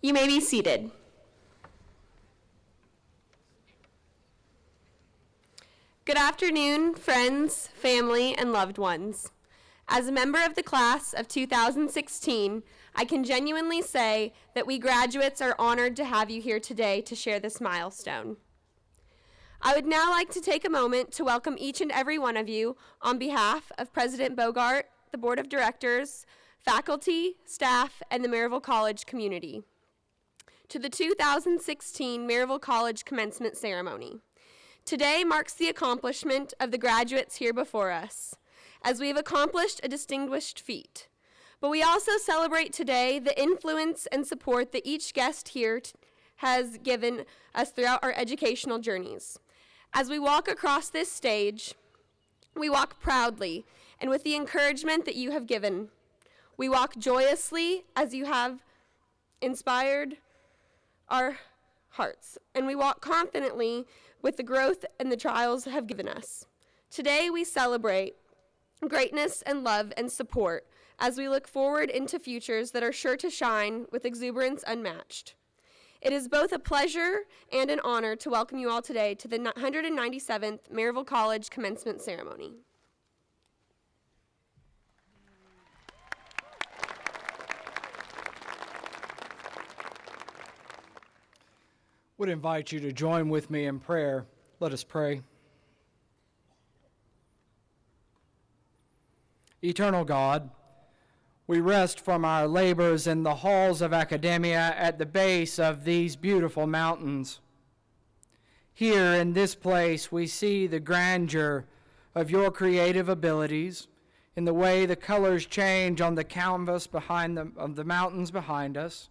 You may be seated. Good afternoon, friends, family, and loved ones. As a member of the class of 2016, I can genuinely say that we graduates are honored to have you here today to share this milestone. I would now like to take a moment to welcome each and every one of you on behalf of President Bogart, the Board of Directors, faculty, staff, and the Maryville College community to the 2016 Maryville College Commencement Ceremony. Today marks the accomplishment of the graduates here before us, as we have accomplished a distinguished feat. But we also celebrate today the influence and support that each guest here has given us throughout our educational journeys. As we walk across this stage, we walk proudly and with the encouragement that you have given. We walk joyously as you have inspired our hearts, and we walk confidently with the growth and the trials have given us. Today we celebrate greatness and love and support as we look forward into futures that are sure to shine with exuberance unmatched. It is both a pleasure and an honor to welcome you all today to the 197th Maryville College Commencement Ceremony. Would invite you to join with me in prayer. Let us pray. Eternal God, we rest from our labors in the halls of academia at the base of these beautiful mountains. Here in this place, we see the grandeur of your creative abilities in the way the colors change on the canvas of the mountains behind us,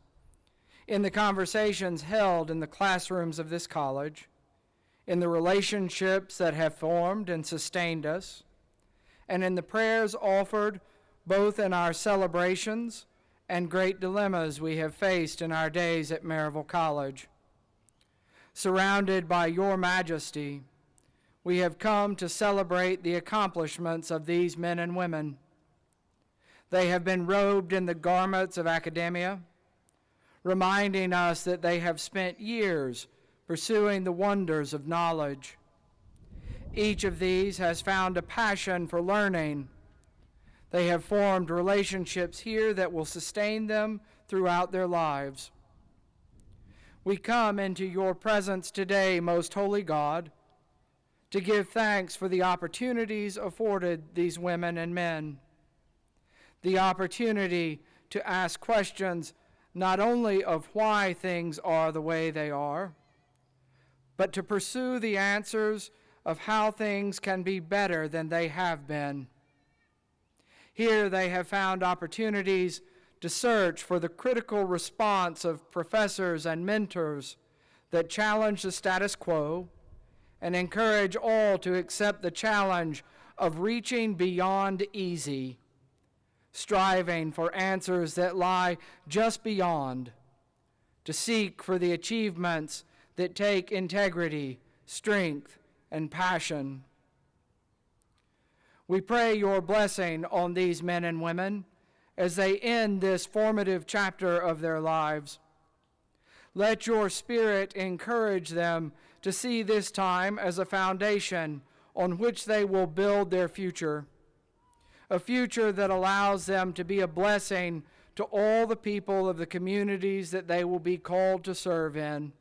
in the conversations held in the classrooms of this college, in the relationships that have formed and sustained us, and in the prayers offered both in our celebrations and great dilemmas we have faced in our days at Maryville College. Surrounded by your majesty, we have come to celebrate the accomplishments of these men and women. They have been robed in the garments of academia, reminding us that they have spent years pursuing the wonders of knowledge. Each of these has found a passion for learning. They have formed relationships here that will sustain them throughout their lives. We come into your presence today, most holy God, to give thanks for the opportunities afforded these women and men. The opportunity to ask questions not only of why things are the way they are, but to pursue the answers of how things can be better than they have been. Here they have found opportunities to search for the critical response of professors and mentors that challenge the status quo and encourage all to accept the challenge of reaching beyond easy, striving for answers that lie just beyond, to seek for the achievements that take integrity, strength, and passion. We pray your blessing on these men and women as they end this formative chapter of their lives. Let your Spirit encourage them to see this time as a foundation on which they will build their future, a future that allows them to be a blessing to all the people of the communities that they will be called to serve in.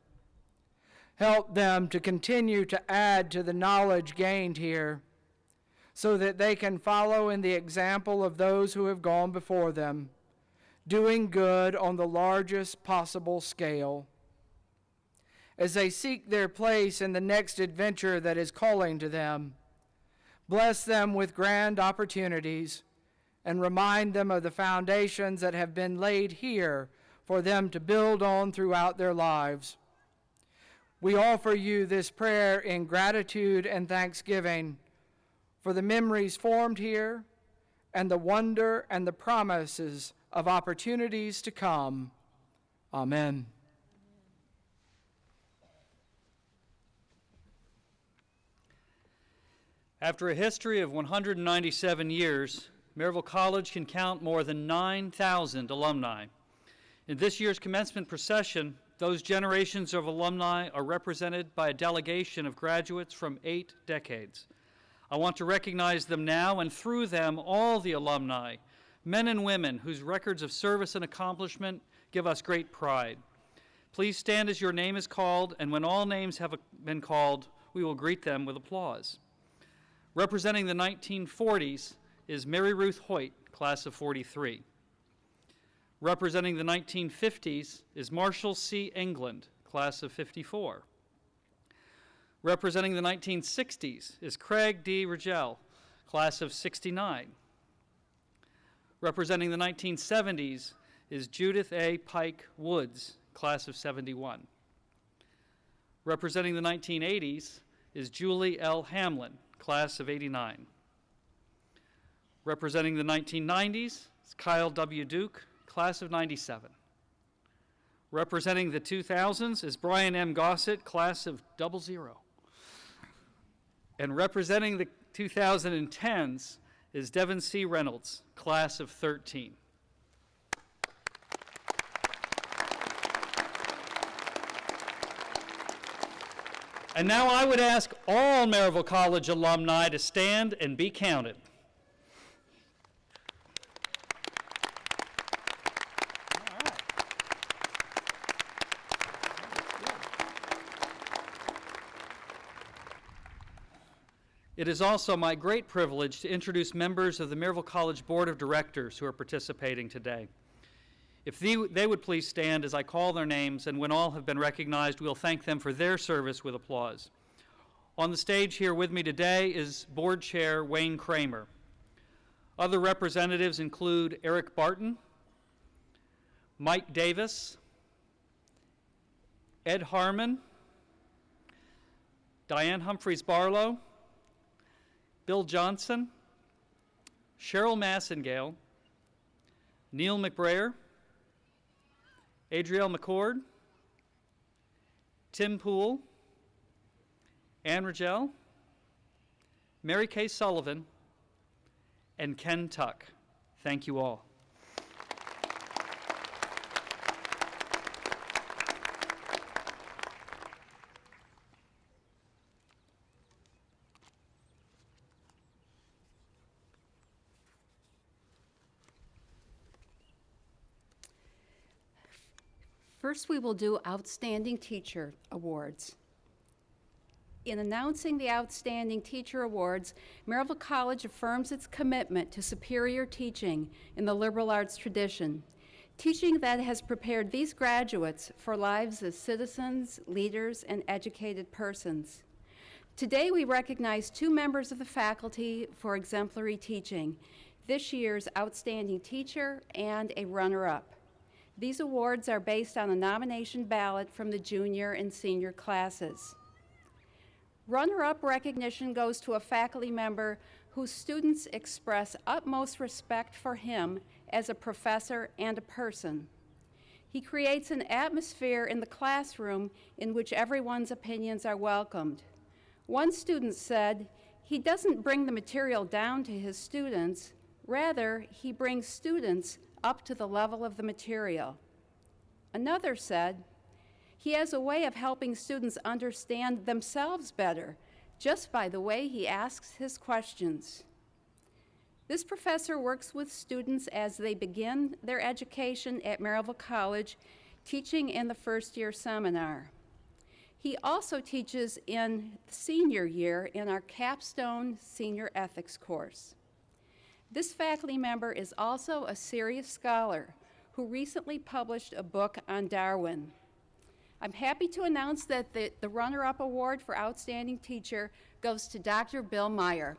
Help them to continue to add to the knowledge gained here so that they can follow in the example of those who have gone before them, doing good on the largest possible scale. As they seek their place in the next adventure that is calling to them, bless them with grand opportunities and remind them of the foundations that have been laid here for them to build on throughout their lives. We offer you this prayer in gratitude and thanksgiving for the memories formed here and the wonder and the promises of opportunities to come. Amen. After a history of 197 years, Maryville College can count more than 9,000 alumni. In this year's commencement procession, those generations of alumni are represented by a delegation of graduates from 8 decades. I want to recognize them now, and through them, all the alumni, men and women whose records of service and accomplishment give us great pride. Please stand as your name is called, and when all names have been called, we will greet them with applause. Representing the 1940s is Mary Ruth Hoyt, class of 43. Representing the 1950s is Marshall C. England, class of 54. Representing the 1960s is Craig D. Rigel, class of 69. Representing the 1970s is Judith A. Pike Woods, class of 71. Representing the 1980s is Julie L. Hamlin, class of 89. Representing the 1990s is Kyle W. Duke, class of 97. Representing the 2000s is Brian M. Gossett, class of 00. And representing the 2010s is Devin C. Reynolds, class of 13. And now I would ask all Maryville College alumni to stand and be counted. It is also my great privilege to introduce members of the Maryville College Board of Directors who are participating today. If they would please stand as I call their names, and when all have been recognized, we'll thank them for their service with applause. On the stage here with me today is Board Chair Wayne Kramer. Other representatives include Eric Barton, Mike Davis, Ed Harmon, Diane Humphreys Barlow, Bill Johnson, Cheryl Massengale, Neil McBrayer, Adrielle McCord, Tim Poole, Ann Rigel, Mary Kay Sullivan, and Ken Tuck. Thank you all. First, we will do Outstanding Teacher Awards. In announcing the Outstanding Teacher Awards, Maryville College affirms its commitment to superior teaching in the liberal arts tradition, teaching that has prepared these graduates for lives as citizens, leaders, and educated persons. Today, we recognize 2 members of the faculty for exemplary teaching, this year's Outstanding Teacher and a runner-up. These awards are based on a nomination ballot from the junior and senior classes. Runner-up recognition goes to a faculty member whose students express utmost respect for him as a professor and a person. He creates an atmosphere in the classroom in which everyone's opinions are welcomed. One student said, "He doesn't bring the material down to his students, rather, he brings students up to the level of the material." Another said, "He has a way of helping students understand themselves better, just by the way he asks his questions." This professor works with students as they begin their education at Maryville College, teaching in the first-year seminar. He also teaches in the senior year in our capstone senior ethics course. This faculty member is also a serious scholar who recently published a book on Darwin. I'm happy to announce that the runner-up award for Outstanding Teacher goes to Dr. Bill Meyer.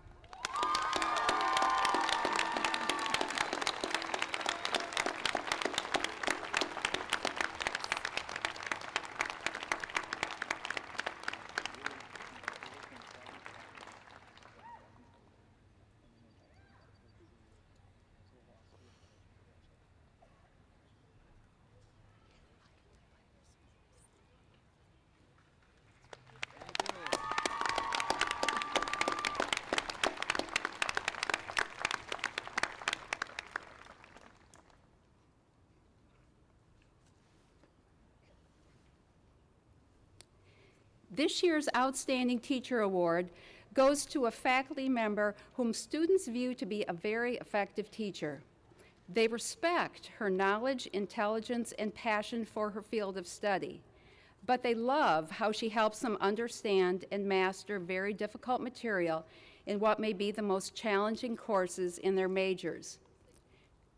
This year's Outstanding Teacher Award goes to a faculty member whom students view to be a very effective teacher. They respect her knowledge, intelligence, and passion for her field of study, but they love how she helps them understand and master very difficult material in what may be the most challenging courses in their majors.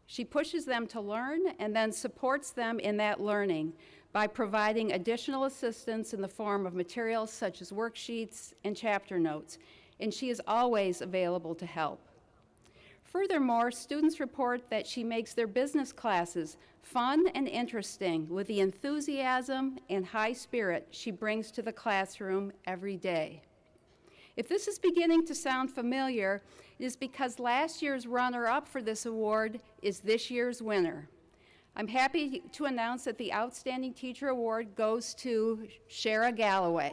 She pushes them to learn and then supports them in that learning by providing additional assistance in the form of materials such as worksheets and chapter notes, and she is always available to help. Furthermore, students report that she makes their business classes fun and interesting with the enthusiasm and high spirit she brings to the classroom every day. If this is beginning to sound familiar, it is because last year's runner-up for this award is this year's winner. I'm happy to announce that the Outstanding Teacher Award goes to Shara Galloway.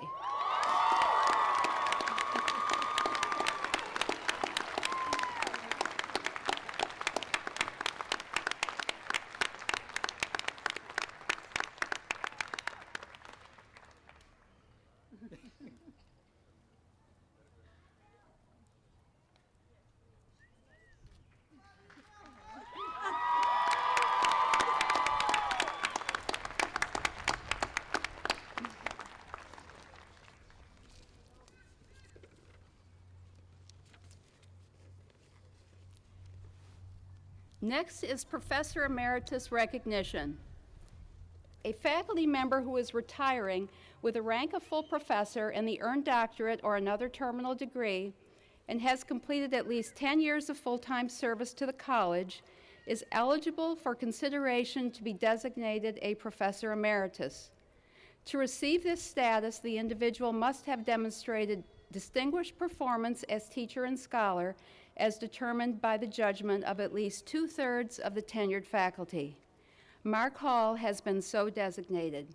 Next is Professor Emeritus recognition. A faculty member who is retiring with the rank of full professor and the earned doctorate or another terminal degree and has completed at least 10 years of full-time service to the college is eligible for consideration to be designated a professor emeritus. To receive this status, the individual must have demonstrated distinguished performance as teacher and scholar as determined by the judgment of at least 2/3 of the tenured faculty. Mark Hall has been so designated.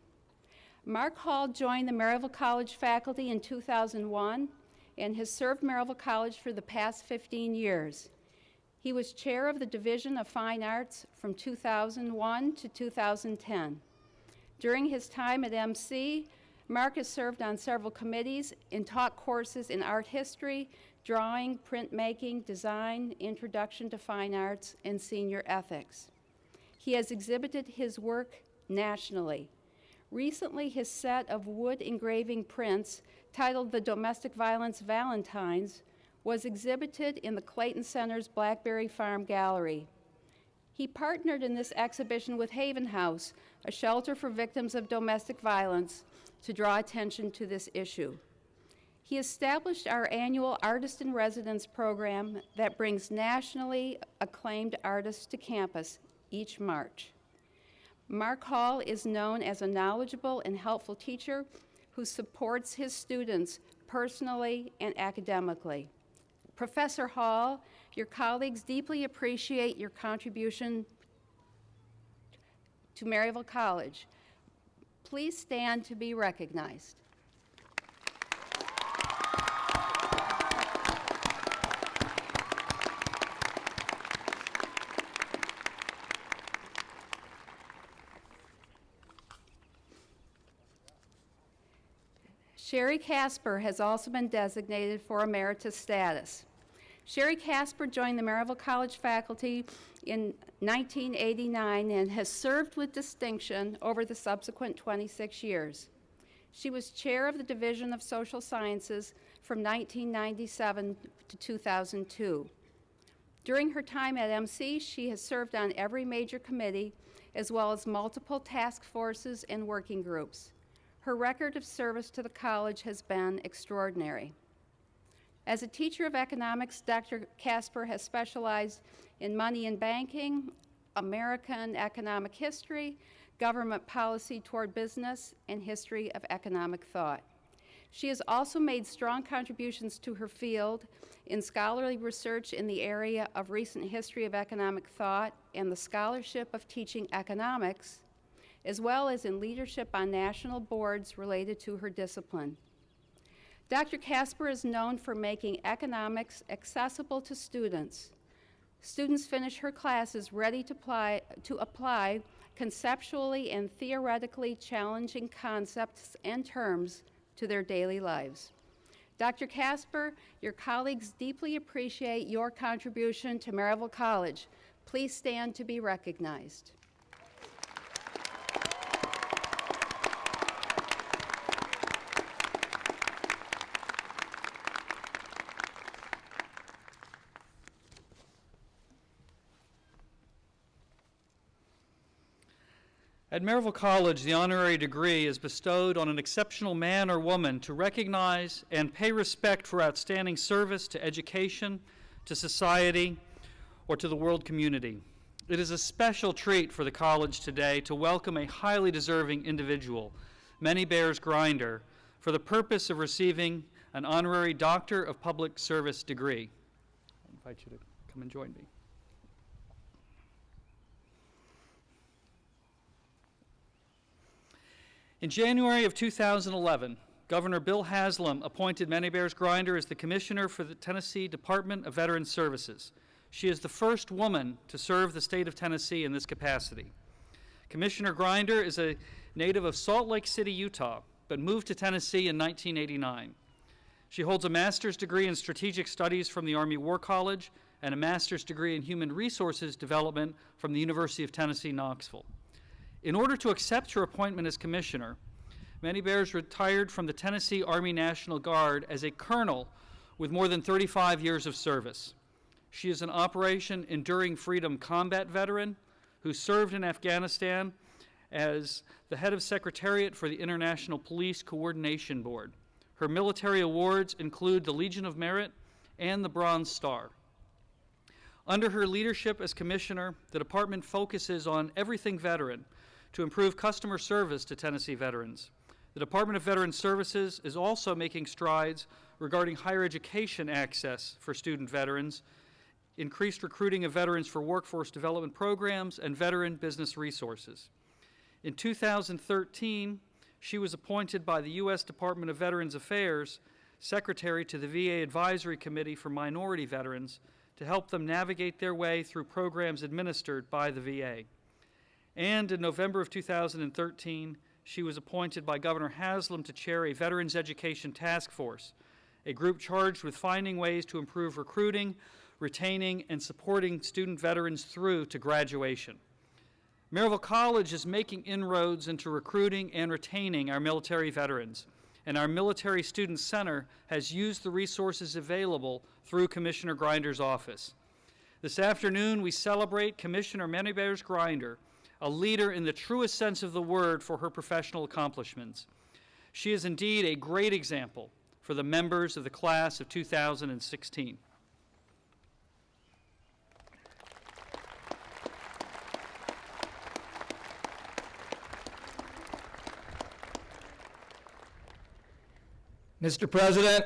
Mark Hall joined the Maryville College faculty in 2001 and has served Maryville College for the past 15 years. He was chair of the Division of Fine Arts from 2001 to 2010. During his time at MC, Mark has served on several committees and taught courses in art history, drawing, printmaking, design, introduction to fine arts, and senior ethics. He has exhibited his work nationally. Recently, his set of wood engraving prints, titled The Domestic Violence Valentines, was exhibited in the Clayton Center's Blackberry Farm Gallery. He partnered in this exhibition with Haven House, a shelter for victims of domestic violence, to draw attention to this issue. He established our annual Artist in Residence program that brings nationally acclaimed artists to campus each March. Mark Hall is known as a knowledgeable and helpful teacher who supports his students personally and academically. Professor Hall, your colleagues deeply appreciate your contribution to Maryville College. Please stand to be recognized. Sherry Casper has also been designated for emeritus status. Sherry Casper joined the Maryville College faculty in 1989 and has served with distinction over the subsequent 26 years. She was chair of the Division of Social Sciences from 1997 to 2002. During her time at MC, she has served on every major committee, as well as multiple task forces and working groups. Her record of service to the college has been extraordinary. As a teacher of economics, Dr. Casper has specialized in money and banking, American economic history, government policy toward business, and history of economic thought. She has also made strong contributions to her field in scholarly research in the area of recent history of economic thought and the scholarship of teaching economics, as well as in leadership on national boards related to her discipline. Dr. Casper is known for making economics accessible to students. Students finish her classes ready to apply conceptually and theoretically challenging concepts and terms to their daily lives. Dr. Casper, your colleagues deeply appreciate your contribution to Maryville College. Please stand to be recognized. At Maryville College, the honorary degree is bestowed on an exceptional man or woman to recognize and pay respect for outstanding service to education, to society, or to the world community. It is a special treat for the college today to welcome a highly deserving individual, Many Bears Grinder, for the purpose of receiving an honorary Doctor of Public Service degree. I invite you to come and join me. In January of 2011, Governor Bill Haslam appointed Many Bears Grinder as the Commissioner for the Tennessee Department of Veterans Services. She is the first woman to serve the state of Tennessee in this capacity. Commissioner Grinder is a native of Salt Lake City, Utah, but moved to Tennessee in 1989. She holds a master's degree in strategic studies from the Army War College and a master's degree in human resources development from the University of Tennessee, Knoxville. In order to accept her appointment as commissioner, Many Bears retired from the Tennessee Army National Guard as a colonel with more than 35 years of service. She is an Operation Enduring Freedom combat veteran who served in Afghanistan as the head of Secretariat for the International Police Coordination Board. Her military awards include the Legion of Merit and the Bronze Star. Under her leadership as commissioner, the department focuses on everything veteran to improve customer service to Tennessee veterans. The Department of Veterans Services is also making strides regarding higher education access for student veterans, increased recruiting of veterans for workforce development programs, and veteran business resources. In 2013, she was appointed by the U.S. Department of Veterans Affairs Secretary to the VA Advisory Committee for Minority Veterans to help them navigate their way through programs administered by the VA. And in November of 2013, she was appointed by Governor Haslam to chair a Veterans Education Task Force, a group charged with finding ways to improve recruiting, retaining, and supporting student veterans through to graduation. Maryville College is making inroads into recruiting and retaining our military veterans, and our Military Student Center has used the resources available through Commissioner Grinder's office. This afternoon, we celebrate Commissioner Many Bears Grinder, a leader in the truest sense of the word for her professional accomplishments. She is indeed a great example for the members of the class of 2016. Mr. President,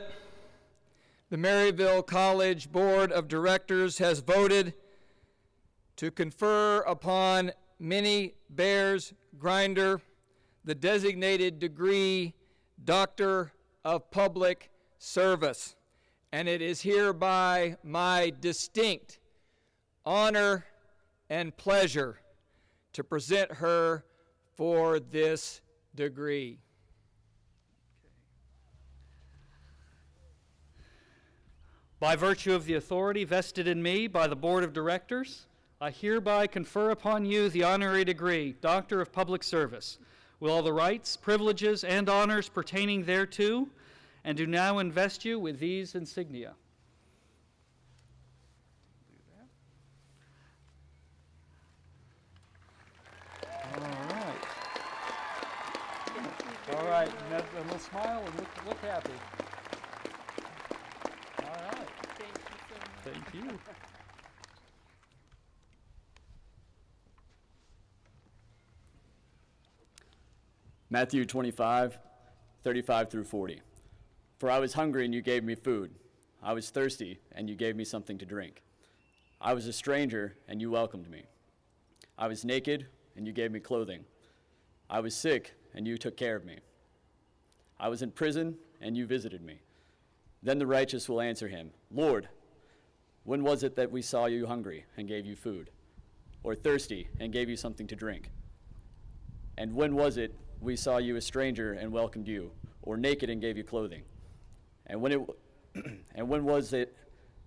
the Maryville College Board of Directors has voted to confer upon Many Bears Grinder the designated degree Doctor of Public Service, and it is hereby my distinct honor and pleasure to present her for this degree. By virtue of the authority vested in me by the Board of Directors, I hereby confer upon you the honorary degree, Doctor of Public Service, with all the rights, privileges, and honors pertaining thereto, and do now invest you with these insignia. All right, and a little smile and look happy. All right. Thank you. Matthew 25, 35 through 40. For I was hungry and you gave me food. I was thirsty and you gave me something to drink. I was a stranger and you welcomed me. I was naked and you gave me clothing. I was sick and you took care of me. I was in prison and you visited me. Then the righteous will answer him, Lord, when was it that we saw you hungry and gave you food, or thirsty and gave you something to drink? And when was it we saw you a stranger and welcomed you, or naked and gave you clothing? And when and when was it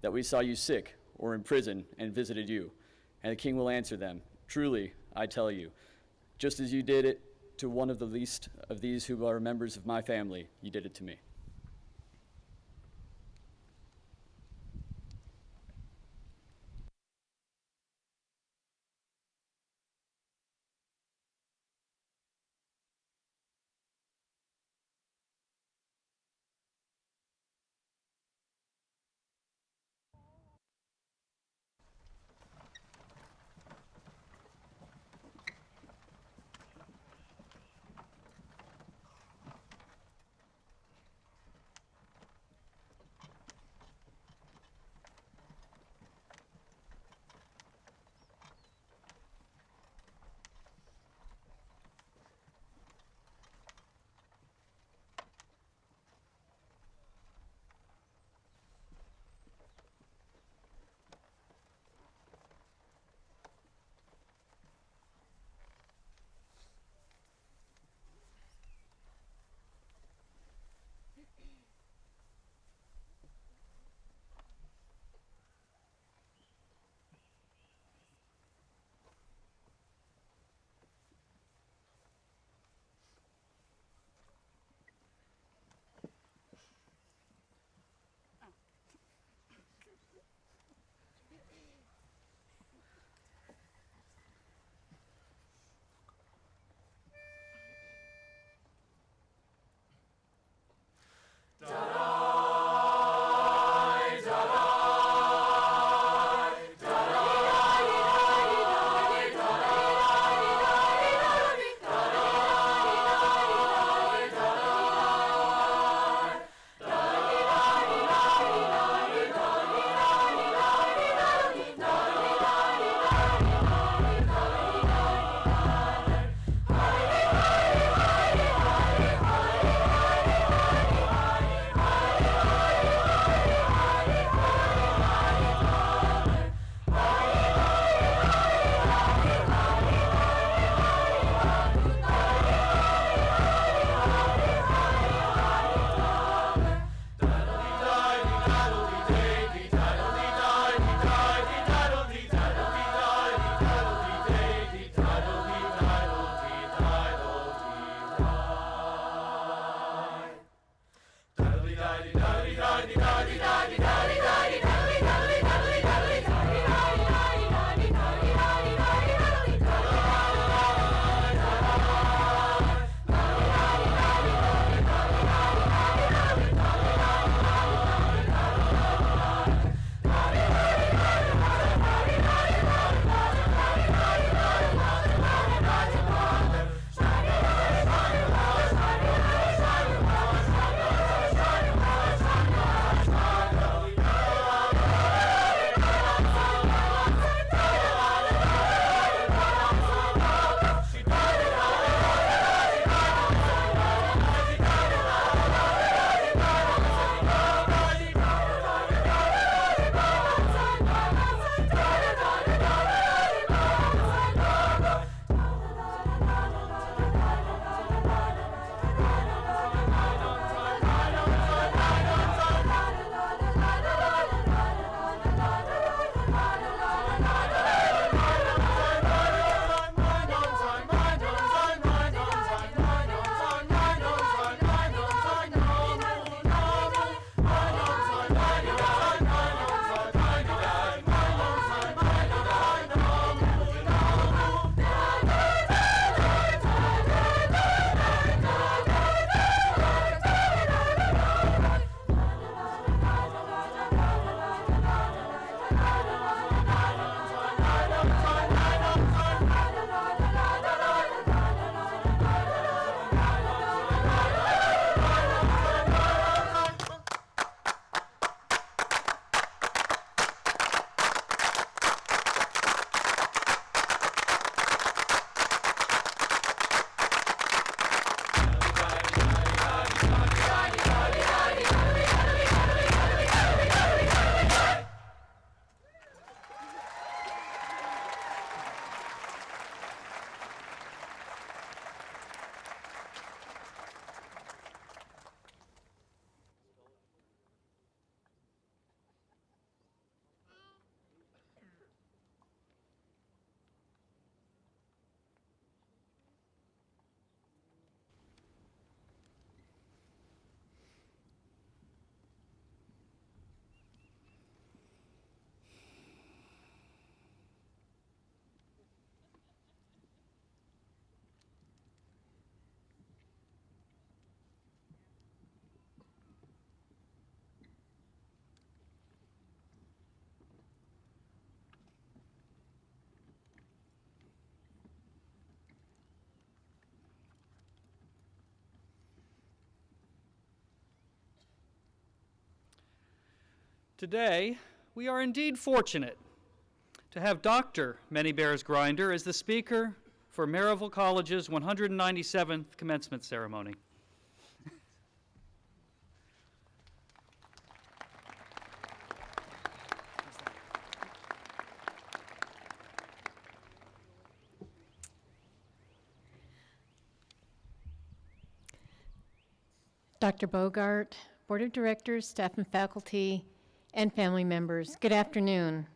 that we saw you sick or in prison and visited you? And the king will answer them, truly, I tell you, just as you did it to one of the least of these who are members of my family, you did it to me. Today, we are indeed fortunate to have Dr. Many Bears Grinder as the speaker for Maryville College's 197th commencement ceremony. Dr. Bogart, Board of Directors, staff and faculty, and family members, good afternoon.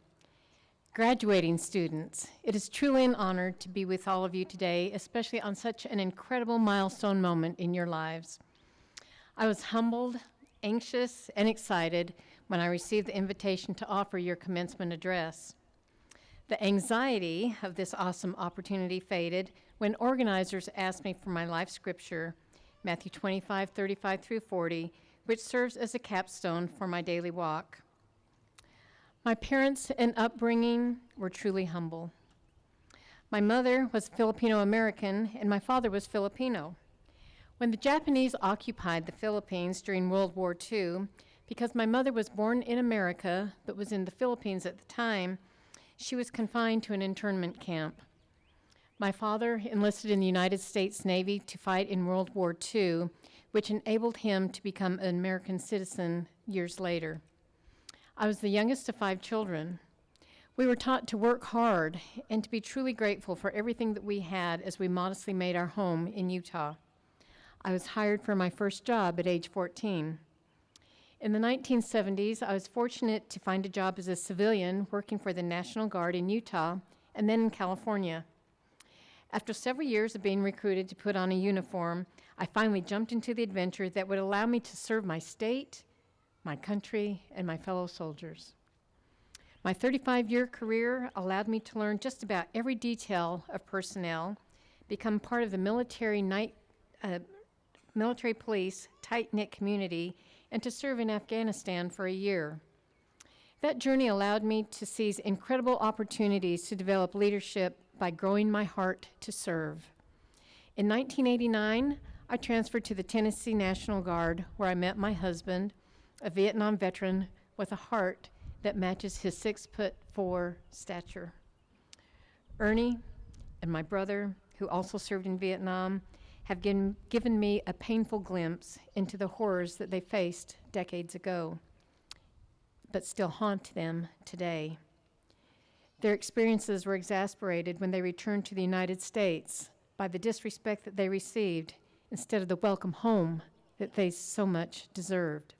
Graduating students, it is truly an honor to be with all of you today, especially on such an incredible milestone moment in your lives. I was humbled, anxious, and excited when I received the invitation to offer your commencement address. The anxiety of this awesome opportunity faded when organizers asked me for my life scripture, Matthew 25:35 through 40, which serves as a capstone for my daily walk. My parents and upbringing were truly humble. My mother was Filipino-American and my father was Filipino. When the Japanese occupied the Philippines during World War II, because my mother was born in America but was in the Philippines at the time, she was confined to an internment camp. My father enlisted in the United States Navy to fight in World War II, which enabled him to become an American citizen years later. I was the youngest of 5 children. We were taught to work hard and to be truly grateful for everything that we had as we modestly made our home in Utah. I was hired for my first job at age 14. In the 1970s, I was fortunate to find a job as a civilian working for the National Guard in Utah and then in California. After several years of being recruited to put on a uniform, I finally jumped into the adventure that would allow me to serve my state, my country, and my fellow soldiers. My 35-year career allowed me to learn just about every detail of personnel, become part of the military police tight-knit community, and to serve in Afghanistan for a year. That journey allowed me to seize incredible opportunities to develop leadership by growing my heart to serve. In 1989, I transferred to the Tennessee National Guard, where I met my husband, a Vietnam veteran with a heart that matches his 6'4" stature. Ernie and my brother, who also served in Vietnam, have given me a painful glimpse into the horrors that they faced decades ago, but still haunt them today. Their experiences were exacerbated when they returned to the United States by the disrespect that they received instead of the welcome home that they so much deserved.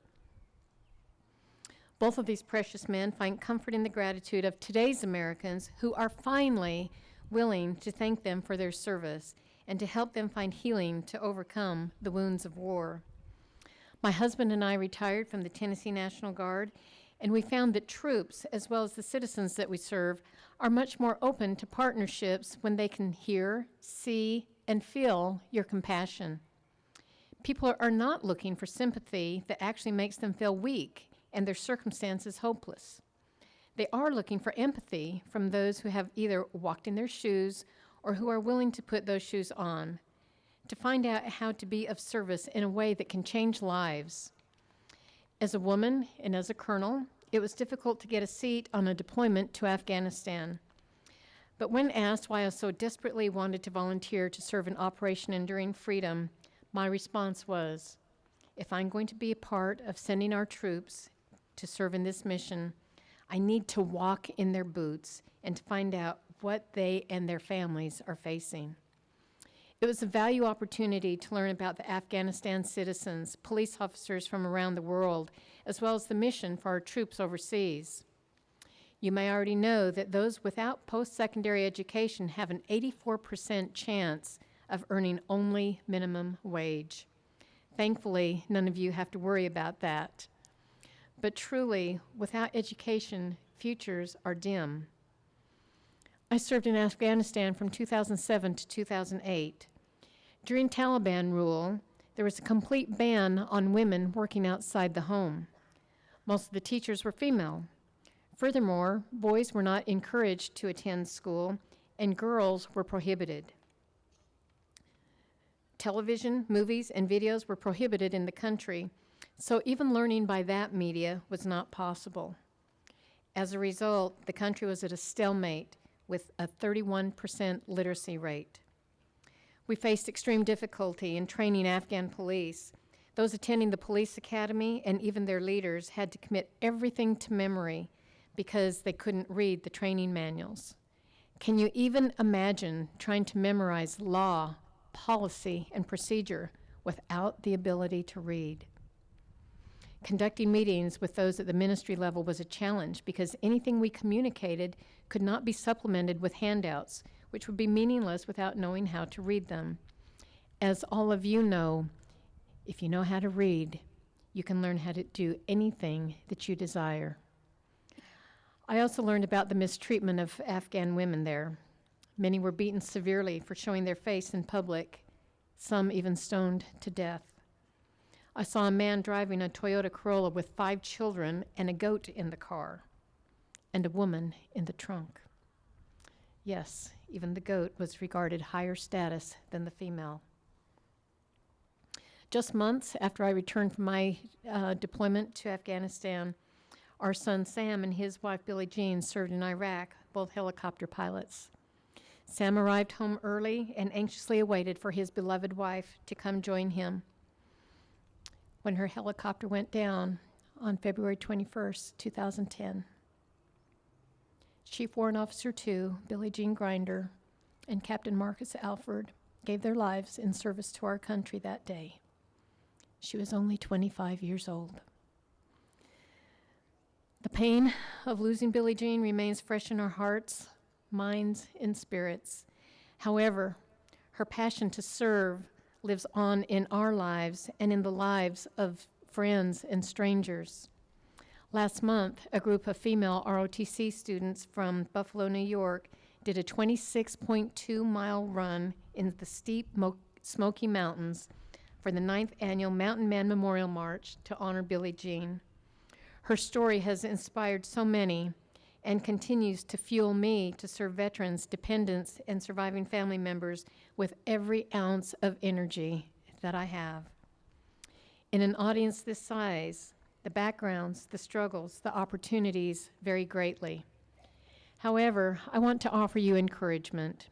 Both of these precious men find comfort in the gratitude of today's Americans who are finally willing to thank them for their service and to help them find healing to overcome the wounds of war. My husband and I retired from the Tennessee National Guard, and we found that troops, as well as the citizens that we serve, are much more open to partnerships when they can hear, see, and feel your compassion. People are not looking for sympathy that actually makes them feel weak and their circumstances hopeless. They are looking for empathy from those who have either walked in their shoes or who are willing to put those shoes on, to find out how to be of service in a way that can change lives. As a woman and as a colonel, it was difficult to get a seat on a deployment to Afghanistan. But when asked why I so desperately wanted to volunteer to serve in Operation Enduring Freedom, my response was, if I'm going to be a part of sending our troops to serve in this mission, I need to walk in their boots and to find out what they and their families are facing. It was a value opportunity to learn about the Afghanistan citizens, police officers from around the world, as well as the mission for our troops overseas. You may already know that those without post-secondary education have an 84% chance of earning only minimum wage. Thankfully, none of you have to worry about that. But truly, without education, futures are dim. I served in Afghanistan from 2007 to 2008. During Taliban rule, there was a complete ban on women working outside the home. Most of the teachers were female. Furthermore, boys were not encouraged to attend school, and girls were prohibited. Television, movies, and videos were prohibited in the country, So even learning by that media was not possible. As a result, the country was at a stalemate with a 31% literacy rate. We faced extreme difficulty in training Afghan police. Those attending the police academy and even their leaders had to commit everything to memory because they couldn't read the training manuals. Can you even imagine trying to memorize law, policy, and procedure without the ability to read? Conducting meetings with those at the ministry level was a challenge because anything we communicated could not be supplemented with handouts, which would be meaningless without knowing how to read them. As all of you know, if you know how to read, you can learn how to do anything that you desire. I also learned about the mistreatment of Afghan women there. Many were beaten severely for showing their face in public, some even stoned to death. I saw a man driving a Toyota Corolla with 5 children and a goat in the car, and a woman in the trunk. Yes, even the goat was regarded higher status than the female. Just months after I returned from my deployment to Afghanistan, our son Sam and his wife Billie Jean served in Iraq, both helicopter pilots. Sam arrived home early and anxiously awaited for his beloved wife to come join him. When her helicopter went down on February 21st, 2010. Chief Warrant Officer 2, Billie Jean Grinder, and Captain Marcus Alford gave their lives in service to our country that day. She was only 25 years old. The pain of losing Billie Jean remains fresh in our hearts, minds, and spirits. However, her passion to serve lives on in our lives and in the lives of friends and strangers. Last month, a group of female ROTC students from Buffalo, New York, did a 26.2-mile run in the steep Smoky Mountains for the 9th annual Mountain Man Memorial March to honor Billie Jean. Her story has inspired so many and continues to fuel me to serve veterans, dependents, and surviving family members with every ounce of energy that I have. In an audience this size, the backgrounds, the struggles, the opportunities vary greatly. However, I want to offer you encouragement.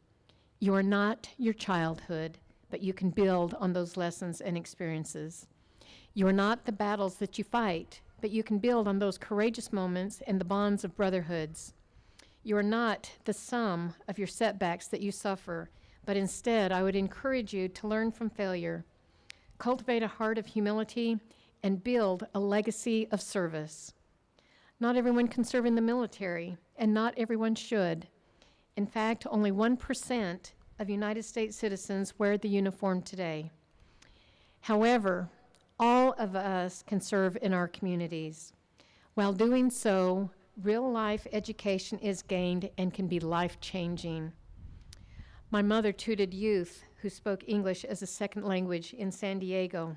You are not your childhood, but you can build on those lessons and experiences. You are not the battles that you fight, but you can build on those courageous moments and the bonds of brotherhoods. You are not the sum of your setbacks that you suffer, but instead I would encourage you to learn from failure, cultivate a heart of humility, and build a legacy of service. Not everyone can serve in the military, and not everyone should. In fact, only 1% of United States citizens wear the uniform today. However, all of us can serve in our communities. While doing so, real-life education is gained and can be life-changing. My mother tutored youth who spoke English as a second language in San Diego.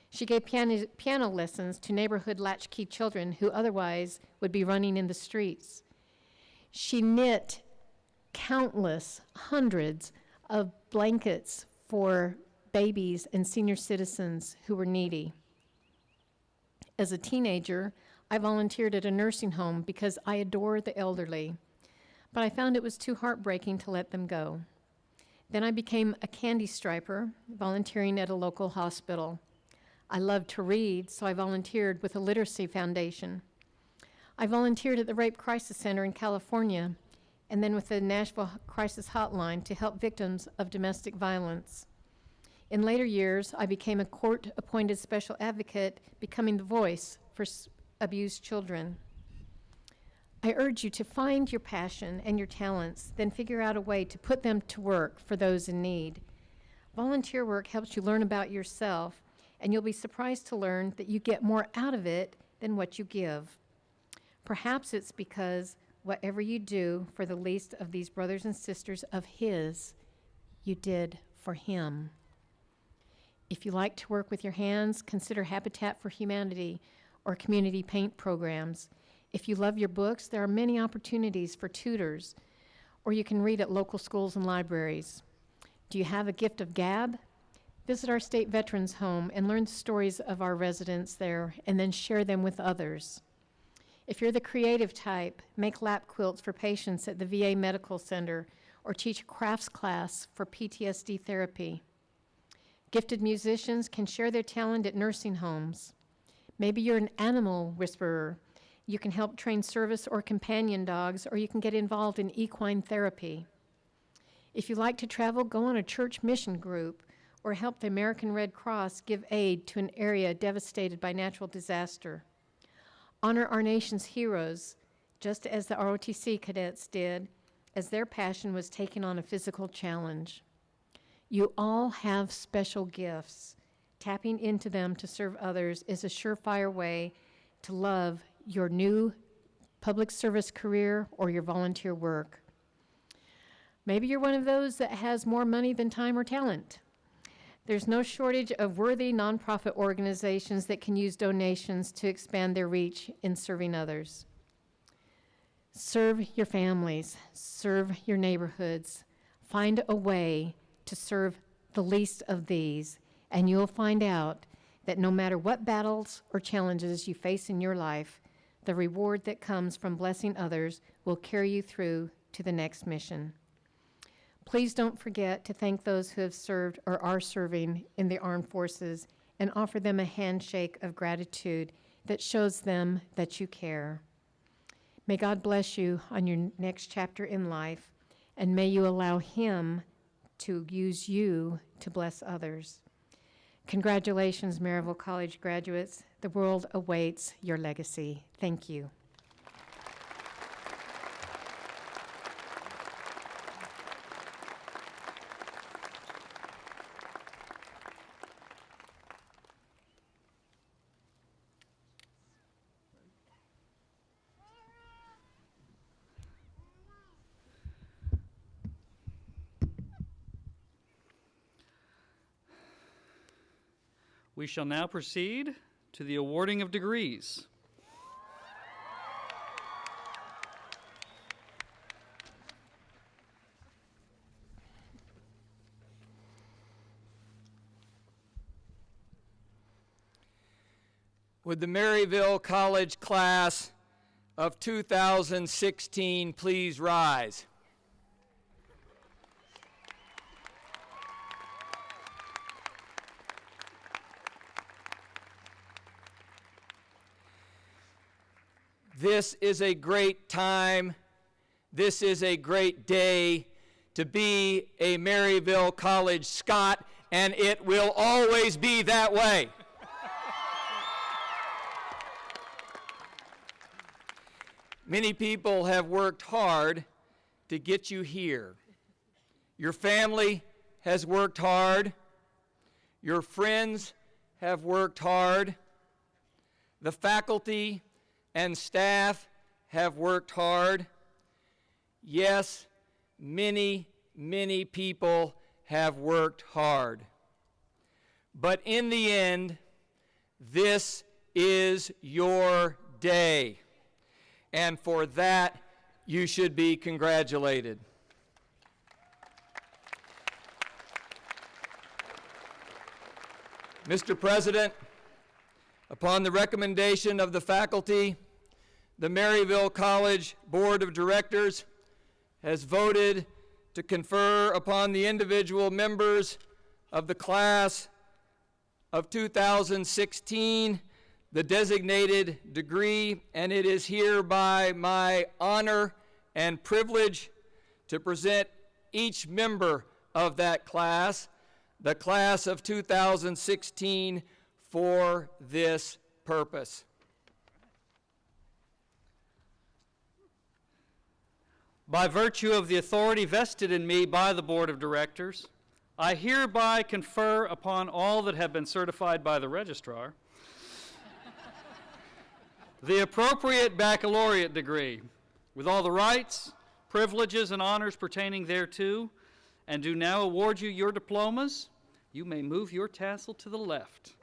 She gave piano lessons to neighborhood latchkey children who otherwise would be running in the streets. She knit countless, hundreds of blankets for babies and senior citizens who were needy. As a teenager, I volunteered at a nursing home because I adore the elderly, but I found it was too heartbreaking to let them go. Then I became a candy striper, volunteering at a local hospital. I loved to read, so I volunteered with a literacy foundation. I volunteered at the Rape Crisis Center in California, and then with the Nashville Crisis Hotline to help victims of domestic violence. In later years, I became a court-appointed special advocate, becoming the voice for abused children. I urge you to find your passion and your talents, then figure out a way to put them to work for those in need. Volunteer work helps you learn about yourself, and you'll be surprised to learn that you get more out of it than what you give. Perhaps it's because whatever you do for the least of these brothers and sisters of His, you did for Him. If you like to work with your hands, consider Habitat for Humanity or community paint programs. If you love your books, there are many opportunities for tutors, or you can read at local schools and libraries. Do you have a gift of gab? Visit our state veterans home and learn the stories of our residents there, and then share them with others. If you're the creative type, make lap quilts for patients at the VA Medical Center or teach a crafts class for PTSD therapy. Gifted musicians can share their talent at nursing homes. Maybe you're an animal whisperer. You can help train service or companion dogs, or you can get involved in equine therapy. If you like to travel, go on a church mission group or help the American Red Cross give aid to an area devastated by natural disaster. Honor our nation's heroes, just as the ROTC cadets did, as their passion was taking on a physical challenge. You all have special gifts. Tapping into them to serve others is a surefire way to love your new public service career or your volunteer work. Maybe you're one of those that has more money than time or talent. There's no shortage of worthy nonprofit organizations that can use donations to expand their reach in serving others. Serve your families, serve your neighborhoods. Find a way to serve the least of these, and you'll find out that no matter what battles or challenges you face in your life, the reward that comes from blessing others will carry you through to the next mission. Please don't forget to thank those who have served or are serving in the armed forces and offer them a handshake of gratitude that shows them that you care. May God bless you on your next chapter in life, and may you allow Him to use you to bless others. Congratulations, Maryville College graduates. The world awaits your legacy. Thank you. We shall now proceed to the awarding of degrees. Would the Maryville College class of 2016 please rise? This is a great time. This is a great day to be a Maryville College Scot, and it will always be that way. Many people have worked hard to get you here. Your family has worked hard. Your friends have worked hard. The faculty and staff have worked hard. Yes, many, many people have worked hard. But in the end, this is your day. And for that, you should be congratulated. Mr. President, upon the recommendation of the faculty, the Maryville College Board of Directors has voted to confer upon the individual members of the class of 2016 the designated degree, and it is hereby my honor and privilege to present each member of that class, the class of 2016, for this purpose. By virtue of the authority vested in me by the Board of Directors, I hereby confer upon all that have been certified by the registrar the appropriate baccalaureate degree, with all the rights, privileges, and honors pertaining thereto, and do now award you your diplomas. You may move your tassel to the left.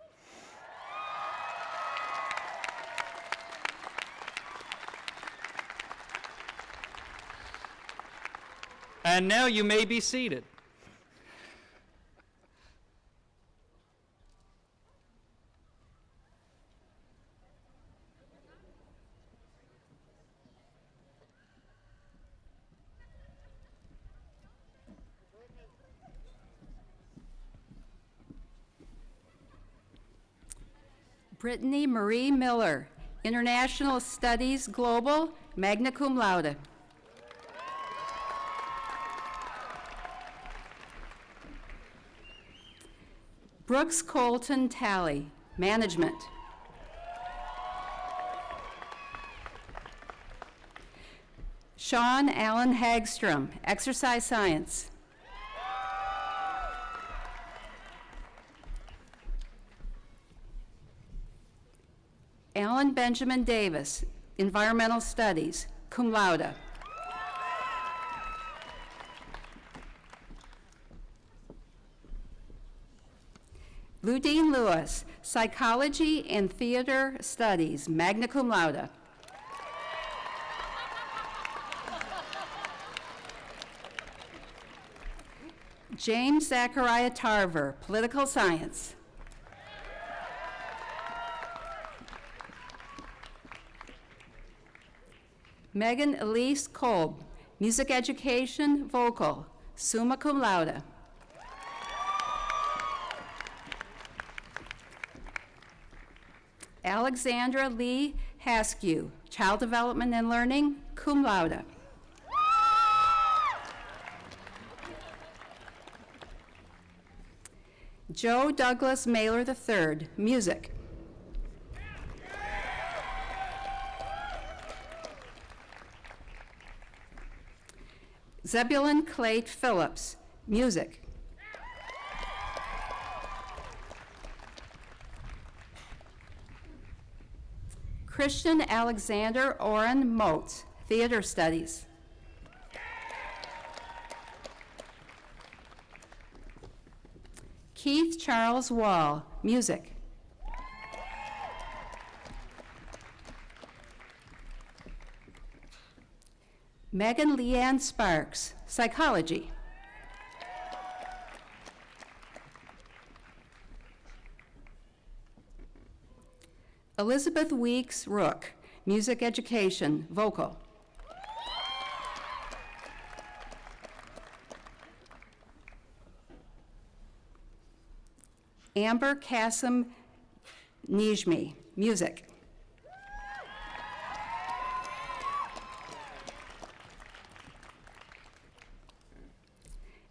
And now you may be seated. Brittany Marie Miller, International Studies Global, magna cum laude. Brooks Colton Talley, Management. Sean Allen Hagstrom, Exercise Science. Alan Benjamin Davis, Environmental Studies, cum laude. Ludine Lewis, Psychology and Theater Studies, magna cum laude. James Zachariah Tarver, Political Science. Megan Elise Kolb, Music Education, Vocal, summa cum laude. Alexandra Lee Haskew, Child Development and Learning, cum laude. Joe Douglas Mailer III, Music. Zebulon Clate Phillips, Music. Christian Alexander Oren Motes, Theater Studies. Keith Charles Wall, Music. Megan Leanne Sparks, Psychology. Elizabeth Weeks Rook, Music Education, Vocal. Amber Kassim Nijmi, Music.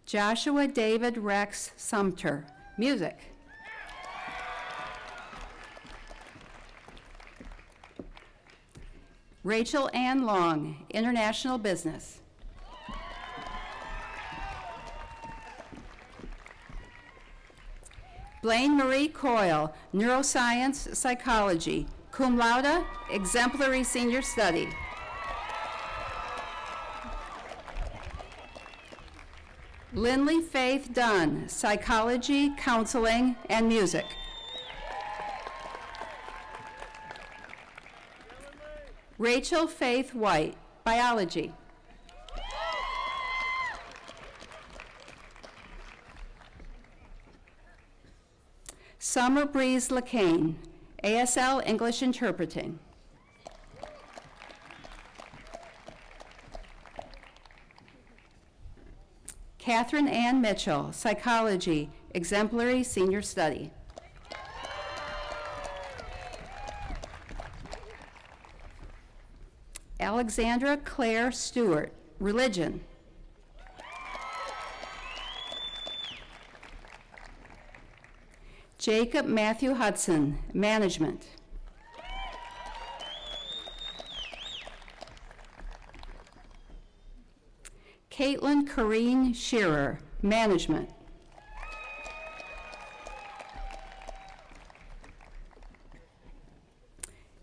Joshua David Rex Sumter, Music. Rachel Ann Long, International Business. Blaine Marie Coyle, Neuroscience Psychology, cum laude, exemplary senior study. Lindley Faith Dunn, Psychology, Counseling, and Music. Rachel Faith White, Biology. Summer Breeze LeCain, ASL English Interpreting. Catherine Ann Mitchell, Psychology, Exemplary Senior Study. Alexandra Claire Stewart, Religion. Jacob Matthew Hudson, Management. Caitlin Corrine Shearer, Management.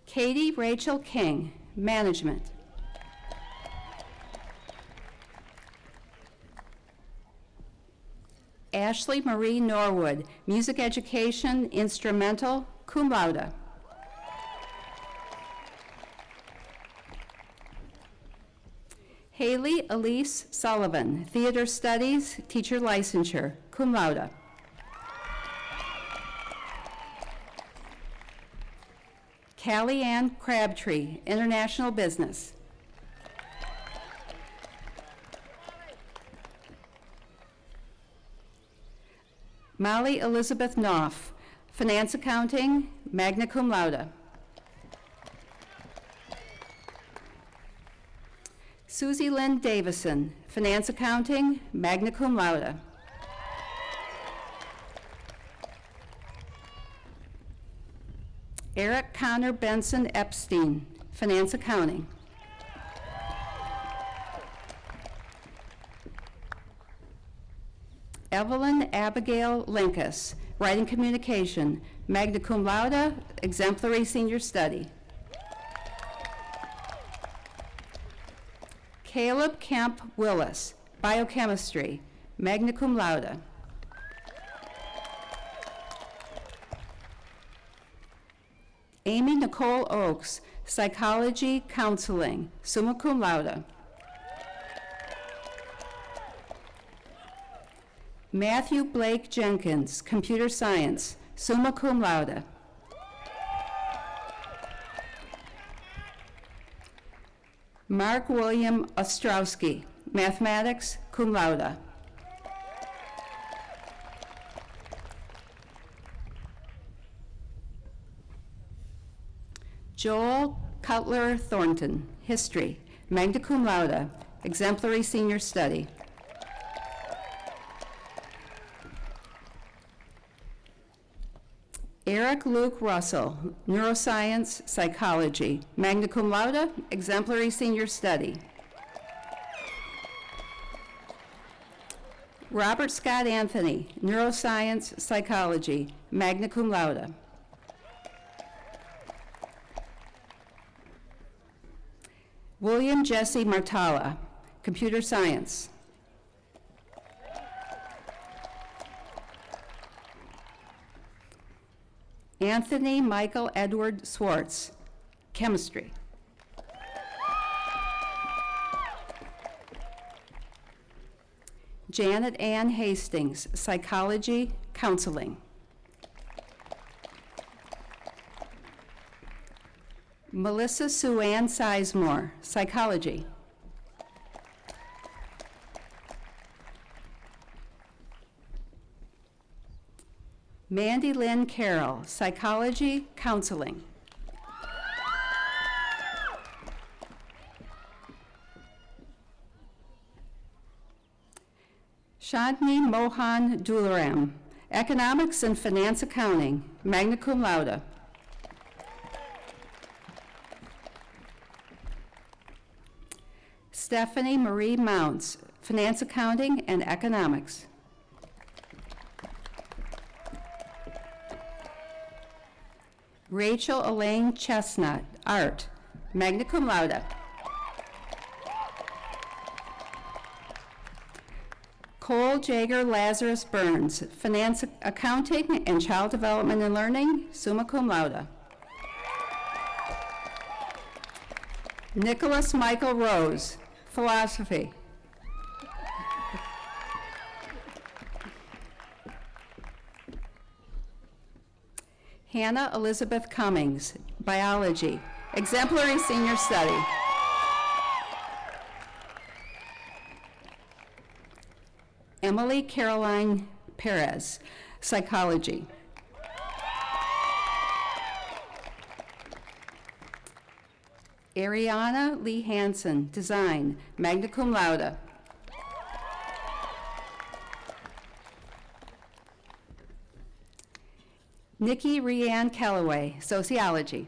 Katie Rachel King, Management. Ashley Marie Norwood, Music Education, Instrumental, cum laude. Haley Elise Sullivan, Theater Studies, Teacher Licensure, cum laude. Callie Ann Crabtree, International Business. Molly Elizabeth Knopf, Finance Accounting, magna cum laude. Susie Lynn Davison, finance accounting, magna cum laude. Eric Connor Benson Epstein, finance accounting. Evelyn Abigail Linkus, writing communication, magna cum laude, exemplary senior study. Caleb Kemp Willis, biochemistry, magna cum laude. Amy Nicole Oakes, psychology counseling, summa cum laude. Matthew Blake Jenkins, computer science, summa cum laude. Mark William Ostrowski, mathematics, cum laude. Joel Cutler Thornton, history, magna cum laude, exemplary senior study. Eric Luke Russell, neuroscience, psychology, magna cum laude, exemplary senior study. Robert Scott Anthony, neuroscience, psychology, magna cum laude. William Jesse Martala, computer science. Anthony Michael Edward Swartz, chemistry. Janet Ann Hastings, psychology, counseling. Melissa Sue Ann Sizemore, psychology. Mandy Lynn Carroll, psychology, counseling. Shandni Mohan Dularam, economics and finance accounting, magna cum laude. Stephanie Marie Mounts, finance accounting and economics. Rachel Elaine Chestnut, art, magna cum laude. Cole Jager Lazarus Burns, finance accounting and child development and learning, summa cum laude. Nicholas Michael Rose, philosophy. Hannah Elizabeth Cummings, biology, exemplary senior study. Emily Caroline Perez, psychology. Ariana Lee Hansen, design, magna cum laude. Nikki Rianne Calloway, sociology.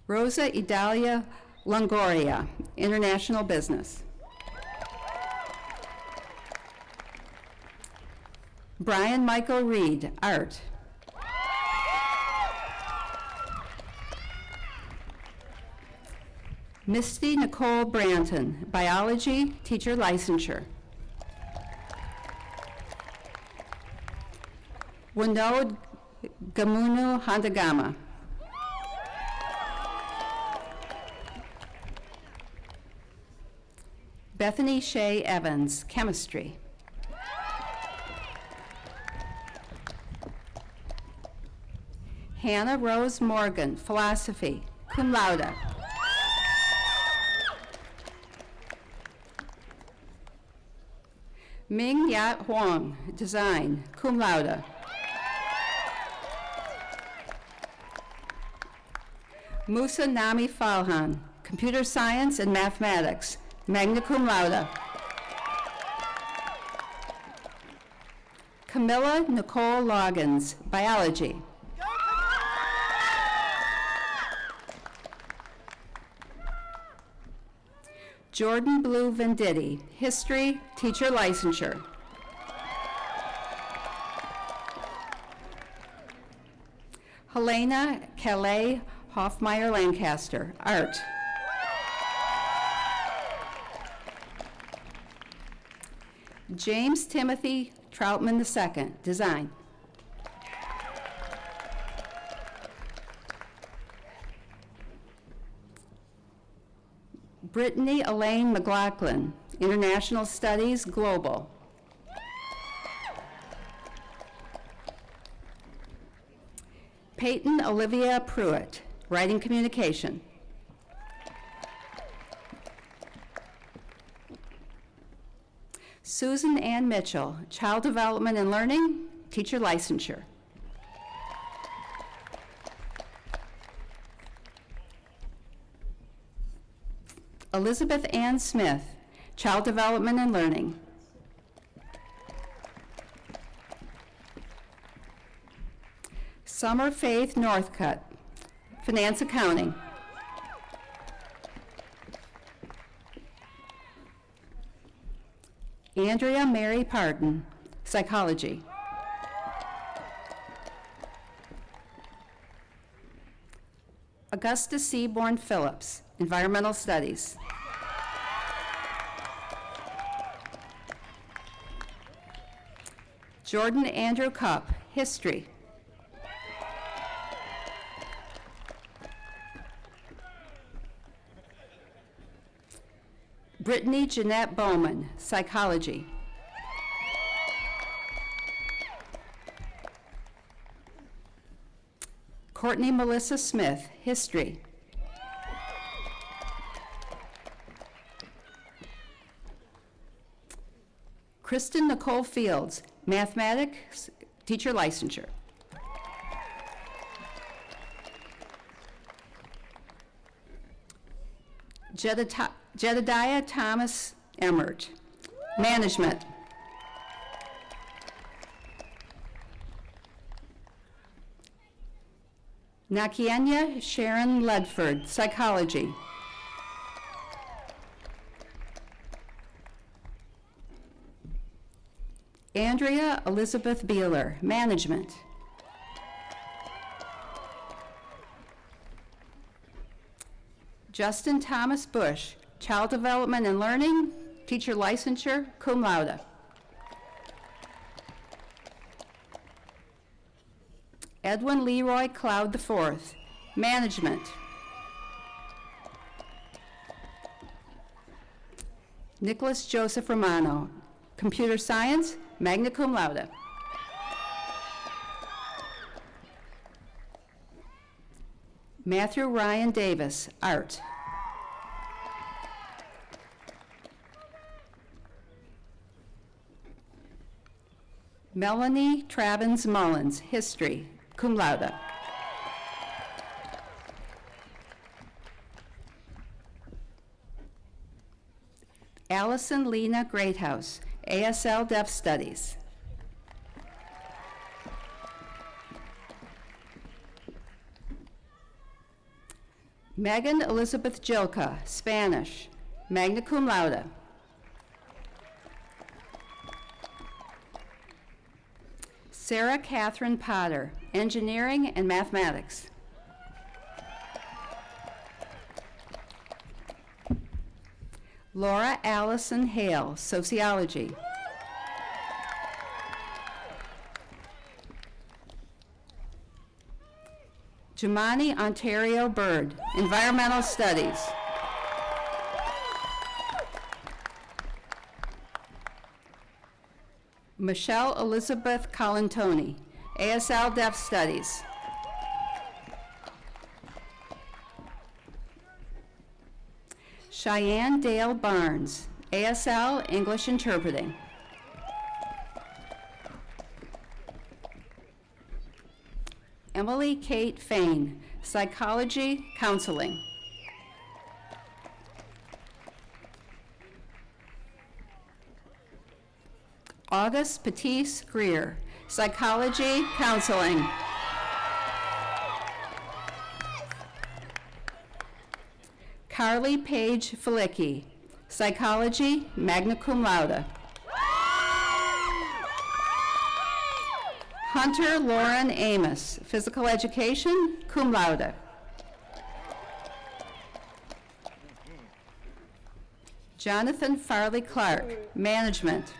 Rosa Idalia Longoria, international business. Brian Michael Reed, art. Misty Nicole Branton, biology, teacher licensure. Winod Gamunu Handagama. Bethany Shea Evans, chemistry. Hannah Rose Morgan, philosophy, cum laude. Ming Yat Huang, design, cum laude. Musa Nami Falhan, computer science and mathematics, magna cum laude. Camilla Nicole Loggins, biology. Jordan Blue Venditti, history, teacher licensure. Helena Calais Hoffmeyer Lancaster, art. James Timothy Troutman II, design. Brittany Elaine McLaughlin, International Studies, Global. Peyton Olivia Pruitt, Writing Communication. Susan Ann Mitchell, Child Development and Learning, Teacher Licensure. Elizabeth Ann Smith, Child Development and Learning. Summer Faith Northcutt, Finance Accounting. Andrea Mary Parton, Psychology. Augusta Seaborn Phillips, Environmental Studies. Jordan Andrew Cupp, History. Brittany Jeanette Bowman, Psychology. Courtney Melissa Smith, History. Kristen Nicole Fields, Mathematics, Teacher Licensure. Jedediah Thomas Emmert, Management. Nakienya Sharon Ledford, Psychology. Andrea Elizabeth Beeler, Management. Justin Thomas Bush, Child Development and Learning, Teacher Licensure, cum laude. Edwin Leroy Cloud IV, Management. Nicholas Joseph Romano, Computer Science, magna cum laude. Matthew Ryan Davis, Art. Melanie Trabbins Mullins, History, cum laude. Allison Lena Greathouse, ASL Deaf Studies. Megan Elizabeth Jilka, Spanish, magna cum laude. Sarah Catherine Potter, Engineering and Mathematics. Laura Allison Hale, Sociology. Jemani Ontario Bird, Environmental Studies. Michelle Elizabeth Colantoni, ASL Deaf Studies. Cheyenne Dale Barnes, ASL English Interpreting. Emily Kate Fain, Psychology, Counseling. August Patisse Greer, Psychology, Counseling. Carly Page Felicki, Psychology, magna cum laude. Hunter Lauren Amos, Physical Education, cum laude. Jonathan Farley Clark, Management.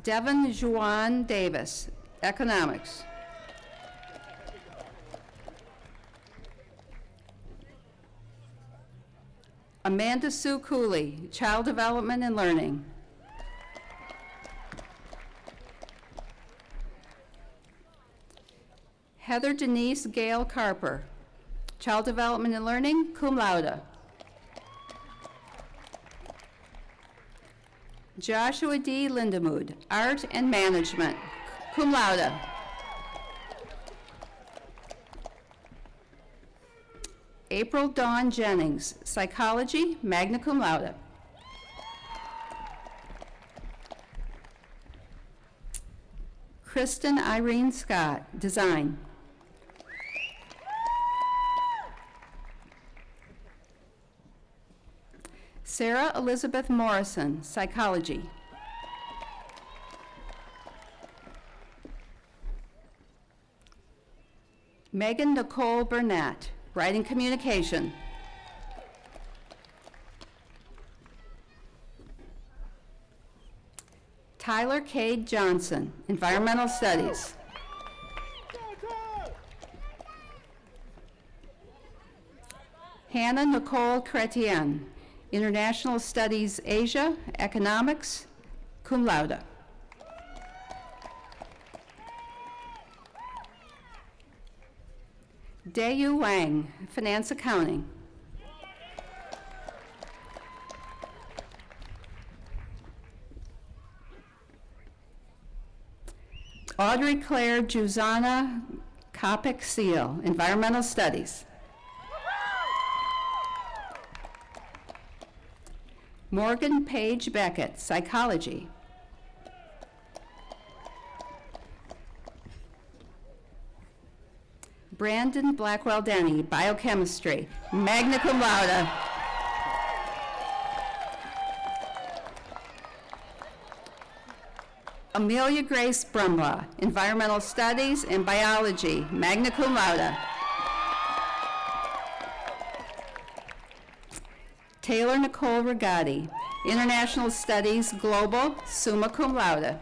Devin Juan Davis, Economics. Amanda Sue Cooley, Child Development and Learning. Heather Denise Gale Carper, Child Development and Learning, cum laude. Joshua D. Lindemood, Art and Management, cum laude. April Dawn Jennings, Psychology, magna cum laude. Kristen Irene Scott, Design. Sarah Elizabeth Morrison, Psychology. Megan Nicole Burnett, Writing Communication. Tyler Cade Johnson, Environmental Studies. Hannah Nicole Chrétien, International Studies Asia, Economics, cum laude. Dayu Wang, Finance Accounting. Audrey Claire Juzana Kopic Seal, Environmental Studies. Morgan Page Beckett, Psychology. Brandon Blackwell Denny, Biochemistry, magna cum laude. Amelia Grace Brumlaw, Environmental Studies and Biology, magna cum laude. Taylor Nicole Rigatti, International Studies, Global, summa cum laude.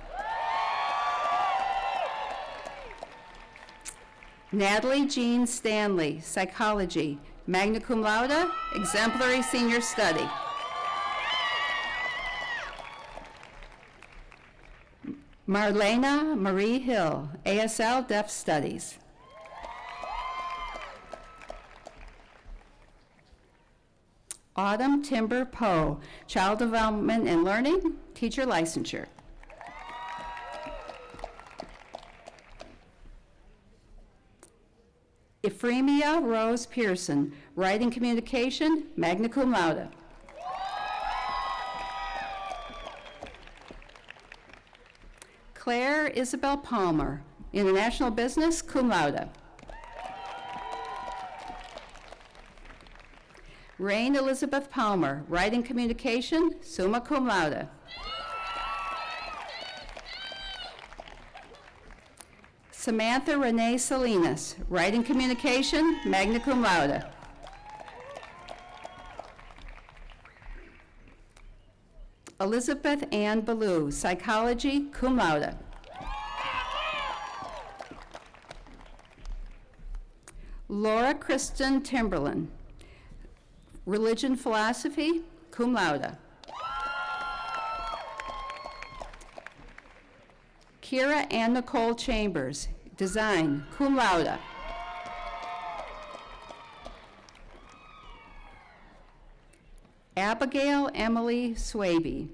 Natalie Jean Stanley, Psychology, magna cum laude, exemplary senior study. Marlena Marie Hill, ASL Deaf Studies. Autumn Timber Poe, Child Development and Learning, Teacher Licensure. Ephemia Rose Pearson, Writing Communication, magna cum laude. Claire Isabel Palmer, International Business, cum laude. Rain Elizabeth Palmer, Writing Communication, summa cum laude. Samantha Renee Salinas, Writing Communication, magna cum laude. Elizabeth Ann Ballou, Psychology, cum laude. Laura Kristen Timberland, Religion Philosophy, cum laude. Kira Ann Nicole Chambers, Design, cum laude. Abigail Emily Swaby,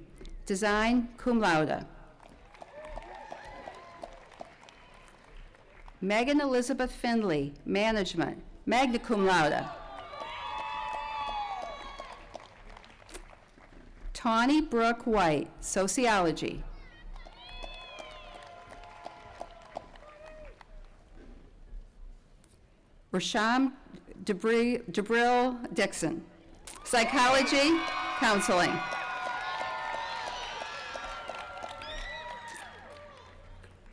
Design, cum laude. Megan Elizabeth Findley, Management, magna cum laude. Tawny Brooke White, Sociology. Rasham Jabril Dixon, Psychology, Counseling.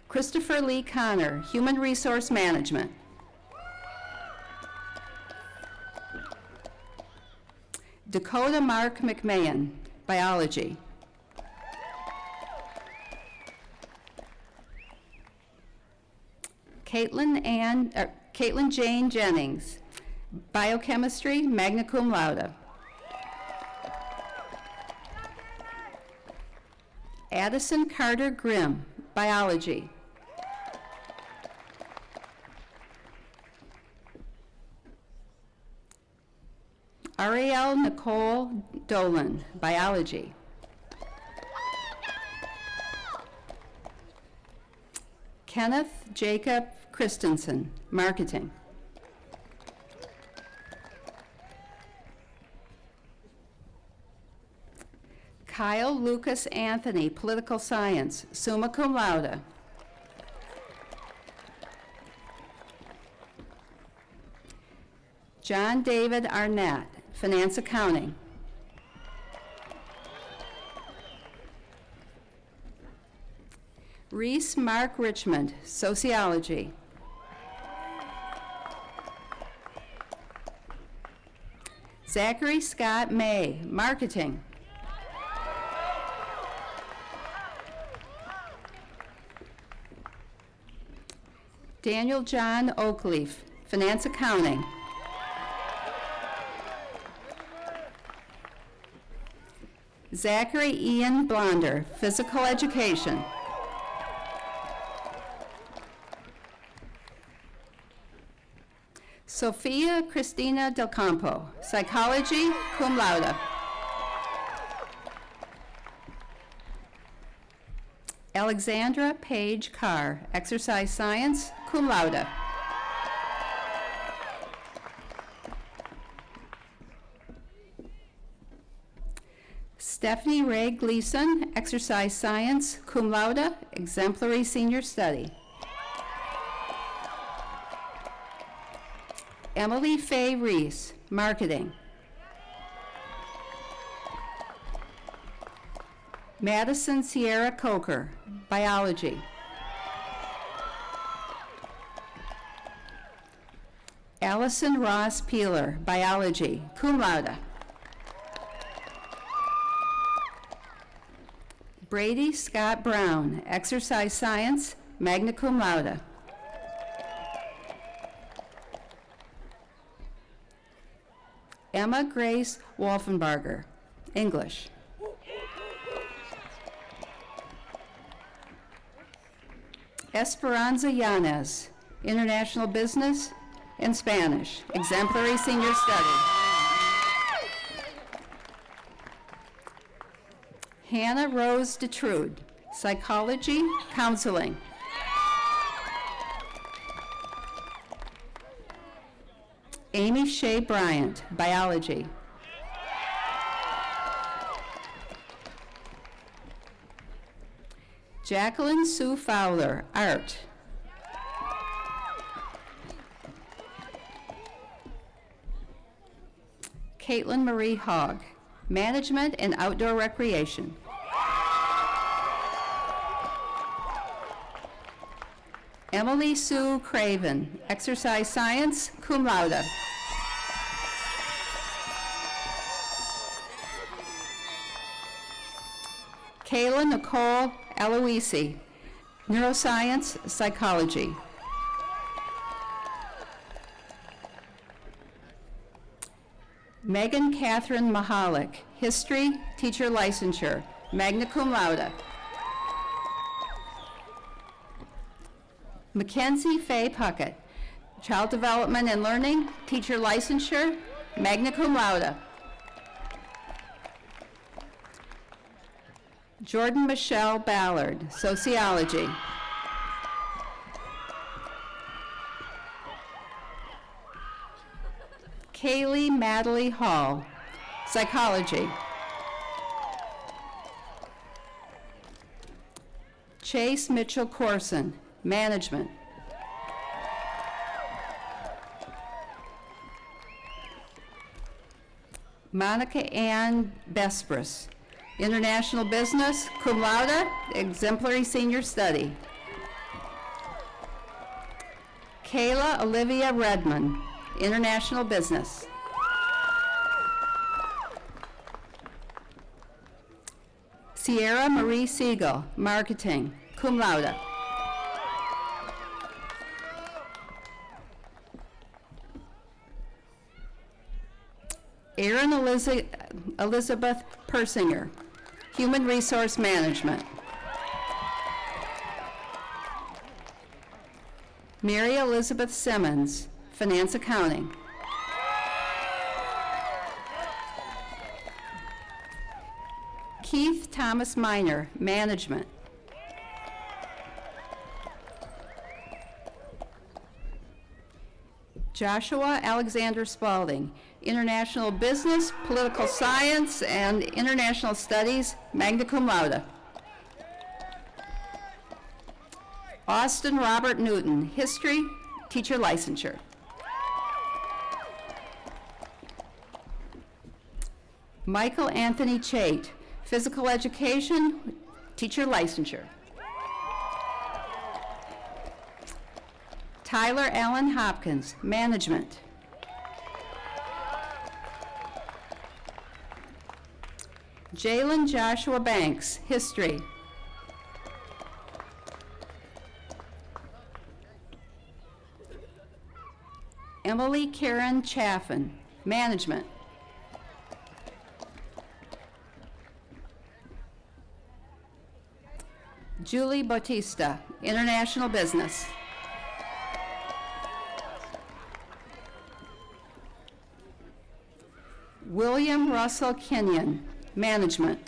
Christopher Lee Connor, Human Resource Management. Dakota Mark McMahon, Biology. Caitlin Jane Jennings, Biochemistry, magna cum laude. Addison Carter Grimm, Biology. Ariel Nicole Dolan, Biology. Kenneth Jacob Christensen, Marketing. Kyle Lucas Anthony, Political Science, summa cum laude. John David Arnett, Finance Accounting. Reese Mark Richmond, Sociology. Zachary Scott May, Marketing. Daniel John Oakleaf, Finance Accounting. Zachary Ian Blonder, Physical Education. Sophia Cristina Del Campo, Psychology, cum laude. Alexandra Page Carr, Exercise Science, cum laude. Stephanie Ray Gleason, Exercise Science, cum laude, Exemplary Senior Study. Emily Faye Reese, Marketing. Madison Sierra Coker, Biology. Allison Ross Peeler, Biology, cum laude. Brady Scott Brown, Exercise Science, magna cum laude. Emma Grace Wolfenbarger, English. Esperanza Yanez, International Business and Spanish, Exemplary Senior Study. Hannah Rose DeTrude, Psychology, Counseling. Amy Shea Bryant, Biology. Jacqueline Sue Fowler, Art. Caitlin Marie Hogg, Management and Outdoor Recreation. Emily Sue Craven, Exercise Science, cum laude. Kayla Nicole Aloisi, Neuroscience, Psychology. Megan Catherine Mahalik, History, Teacher Licensure, magna cum laude. Mackenzie Faye Puckett, Child Development and Learning, Teacher Licensure, magna cum laude. Jordan Michelle Ballard, sociology. Kaylee Madeley Hall, psychology. Chase Mitchell Corson, management. Monica Ann Bespris, international business, cum laude, exemplary senior study. Kayla Olivia Redmond, international business. Sierra Marie Siegel, marketing, cum laude. Erin Elizabeth Persinger, human resource management. Mary Elizabeth Simmons, finance accounting. Keith Thomas Miner, management. Joshua Alexander Spalding, international business, political science, and international studies, magna cum laude. Austin Robert Newton, history, teacher licensure. Michael Anthony Chait, physical education, teacher licensure. Tyler Allen Hopkins, management. Jalen Joshua Banks, history. Emily Karen Chaffin, management. Julie Bautista, international business. William Russell Kenyon, management.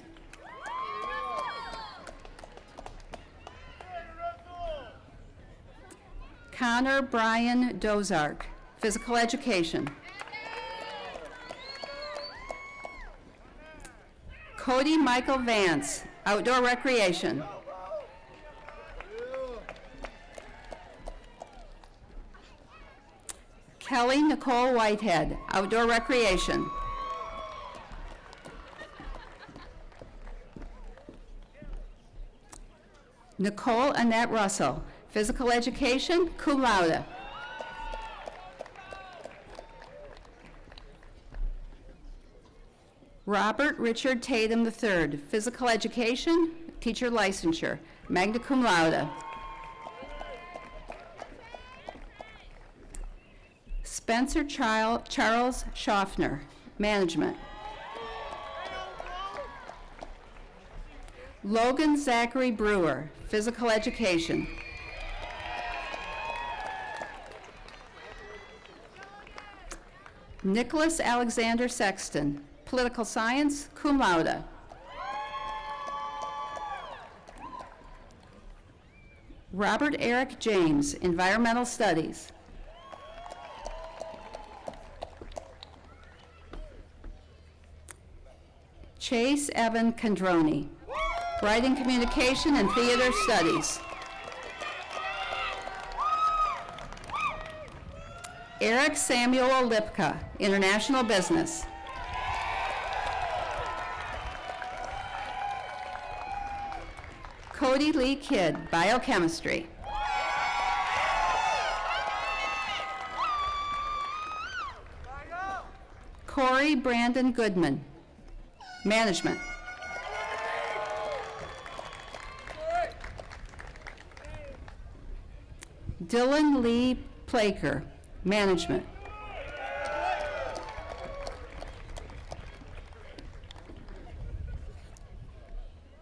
Connor Brian Dozark, physical education. Cody Michael Vance, outdoor recreation. Kelly Nicole Whitehead, outdoor recreation. Nicole Annette Russell, physical education, cum laude. Robert Richard Tatum III, physical education, teacher licensure, magna cum laude. Spencer Charles Schaffner, management. Logan Zachary Brewer, physical education. Nicholas Alexander Sexton, political science, cum laude. Robert Eric James, environmental studies. Chase Evan Condroni, writing communication and theater studies. Eric Samuel Lipka, international business. Cody Lee Kidd, biochemistry. Corey Brandon Goodman, management. Dylan Lee Plaker, management.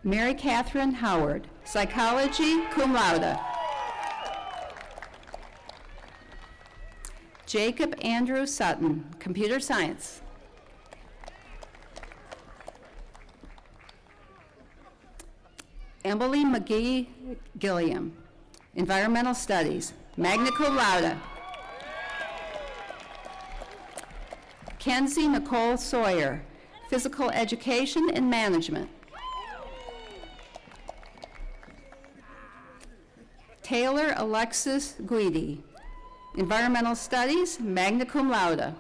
Mary Catherine Howard, psychology, cum laude. Jacob Andrew Sutton, computer science. Emily McGee Gilliam, Environmental Studies, magna cum laude. Kenzie Nicole Sawyer, Physical Education and Management. Taylor Alexis Guidi, Environmental Studies, magna cum laude.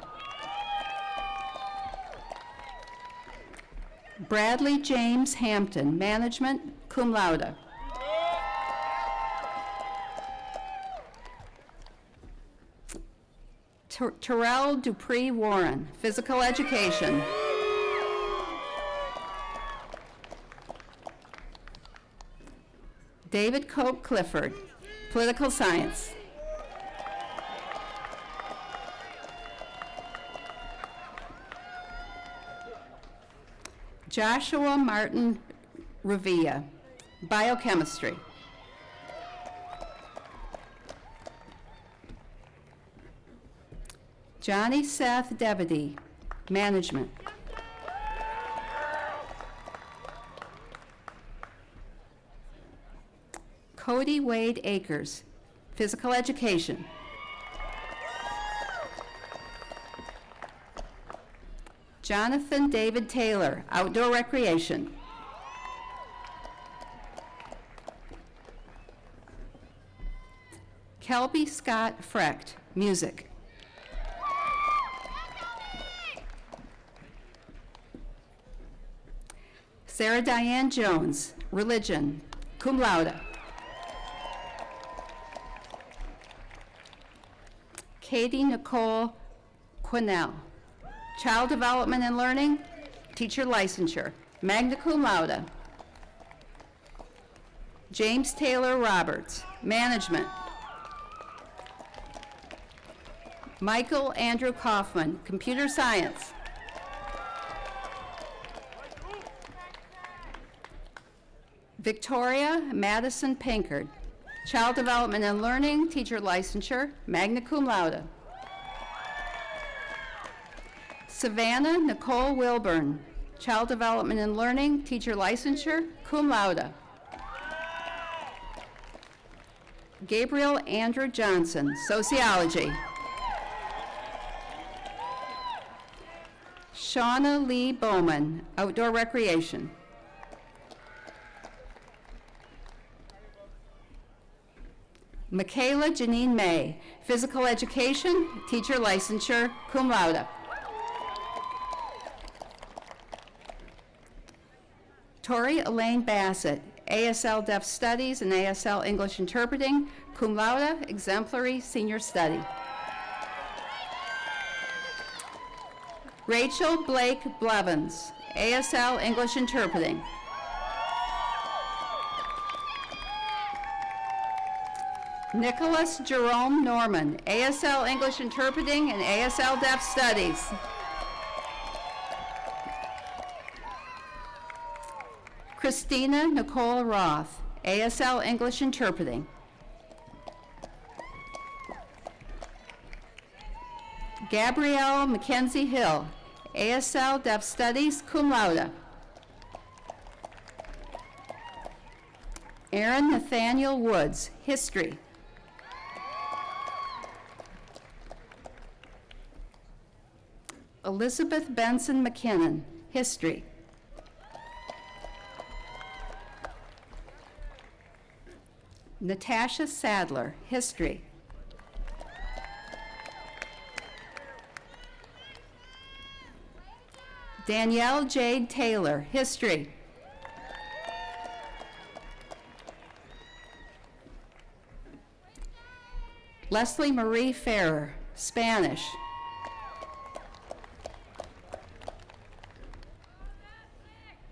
Bradley James Hampton, Management, cum laude. Terrell Dupree Warren, Physical Education. David Cope Clifford, Political Science. Joshua Martin Revilla, Biochemistry. Johnny Seth Devity, Management. Cody Wade Akers, Physical Education. Jonathan David Taylor, Outdoor Recreation. Kelby Scott Frecht, Music. Sarah Diane Jones, Religion, cum laude. Katie Nicole Quinnell, Child Development and Learning, Teacher Licensure, magna cum laude. James Taylor Roberts, Management. Michael Andrew Kaufman, Computer Science. Victoria Madison Pinkard, Child Development and Learning, Teacher Licensure, magna cum laude. Savannah Nicole Wilburn, Child Development and Learning, Teacher Licensure, cum laude. Gabriel Andrew Johnson, Sociology. Shauna Lee Bowman, Outdoor Recreation. Michaela Janine May, Physical Education, Teacher Licensure, cum laude. Tori Elaine Bassett, ASL Deaf Studies and ASL English Interpreting, cum laude, Exemplary Senior Study. Rachel Blake Blevins, ASL English Interpreting. Nicholas Jerome Norman, ASL English Interpreting and ASL Deaf Studies. Christina Nicole Roth, ASL English Interpreting. Gabrielle Mackenzie Hill, ASL Deaf Studies, cum laude. Aaron Nathaniel Woods, History. Elizabeth Benson McKinnon, History. Natasha Sadler, History. Danielle Jade Taylor, History. Leslie Marie Ferrer, Spanish.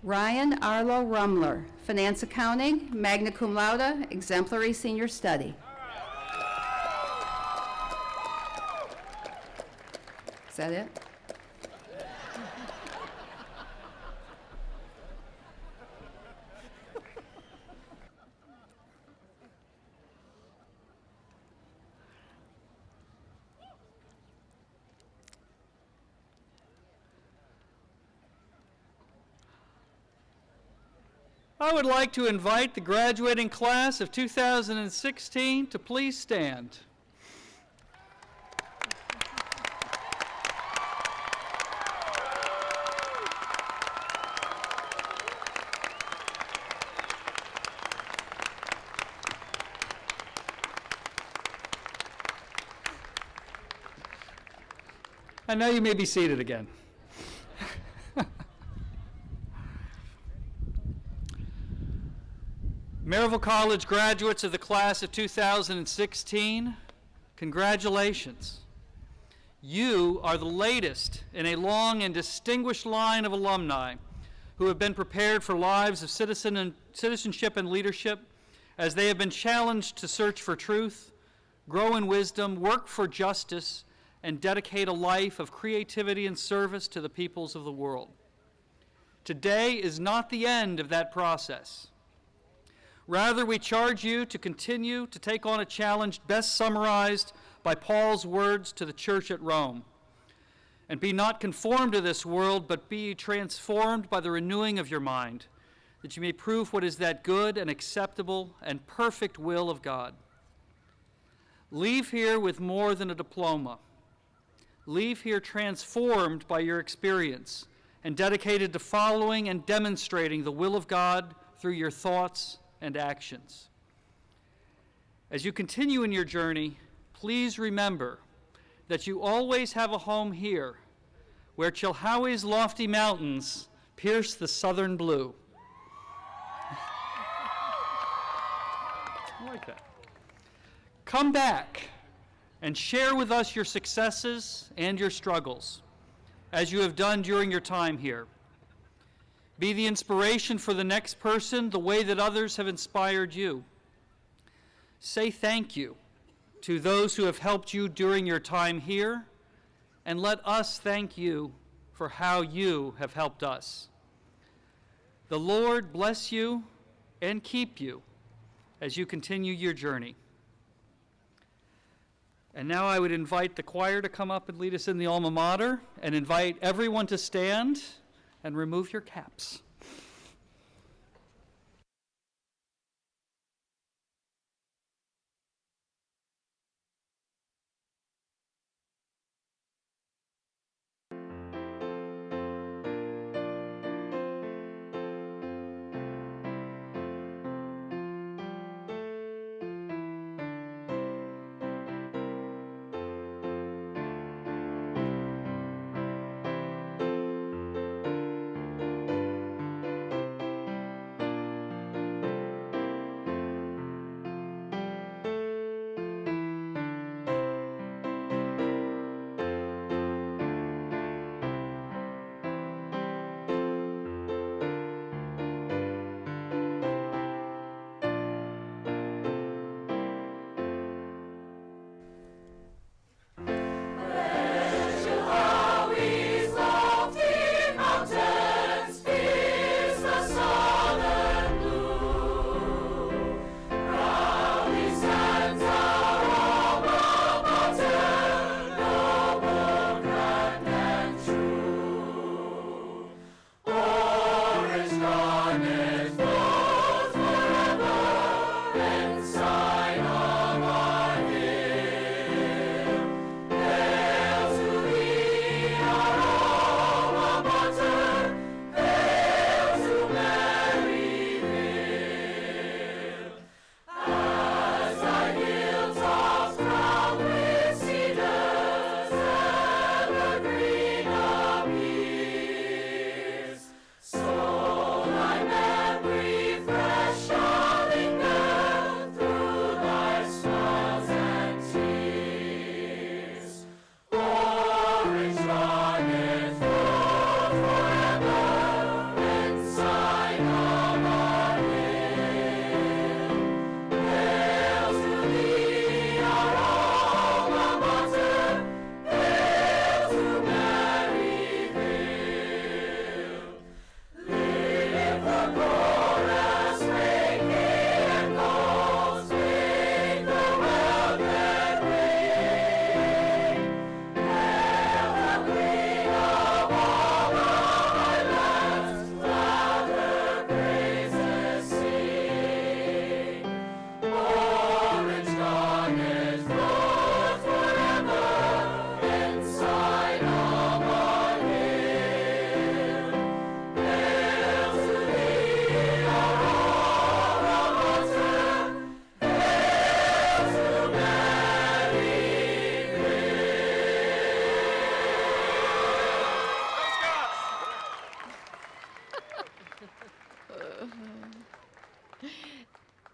Ryan Arlo Rumler, Finance Accounting, magna cum laude, Exemplary Senior Study. Is that it? I would like to invite the graduating class of 2016 to please stand. I know you may be seated again. Maryville College graduates of the class of 2016, congratulations. You are the latest in a long and distinguished line of alumni who have been prepared for lives of citizenship and leadership as they have been challenged to search for truth, grow in wisdom, work for justice, and dedicate a life of creativity and service to the peoples of the world. Today is not the end of that process. Rather, we charge you to continue to take on a challenge best summarized by Paul's words to the church at Rome. And be not conformed to this world, but be transformed by the renewing of your mind, that you may prove what is that good and acceptable and perfect will of God. Leave here with more than a diploma. Leave here transformed by your experience and dedicated to following and demonstrating the will of God through your thoughts and actions. As you continue in your journey, please remember that you always have a home here, where Chilhowie's lofty mountains pierce the southern blue. I like that. Come back and share with us your successes and your struggles, as you have done during your time here. Be the inspiration for the next person the way that others have inspired you. Say thank you to those who have helped you during your time here, and let us thank you for how you have helped us. The Lord bless you and keep you as you continue your journey. And now I would invite the choir to come up and lead us in the alma mater, and invite everyone to stand and remove your caps.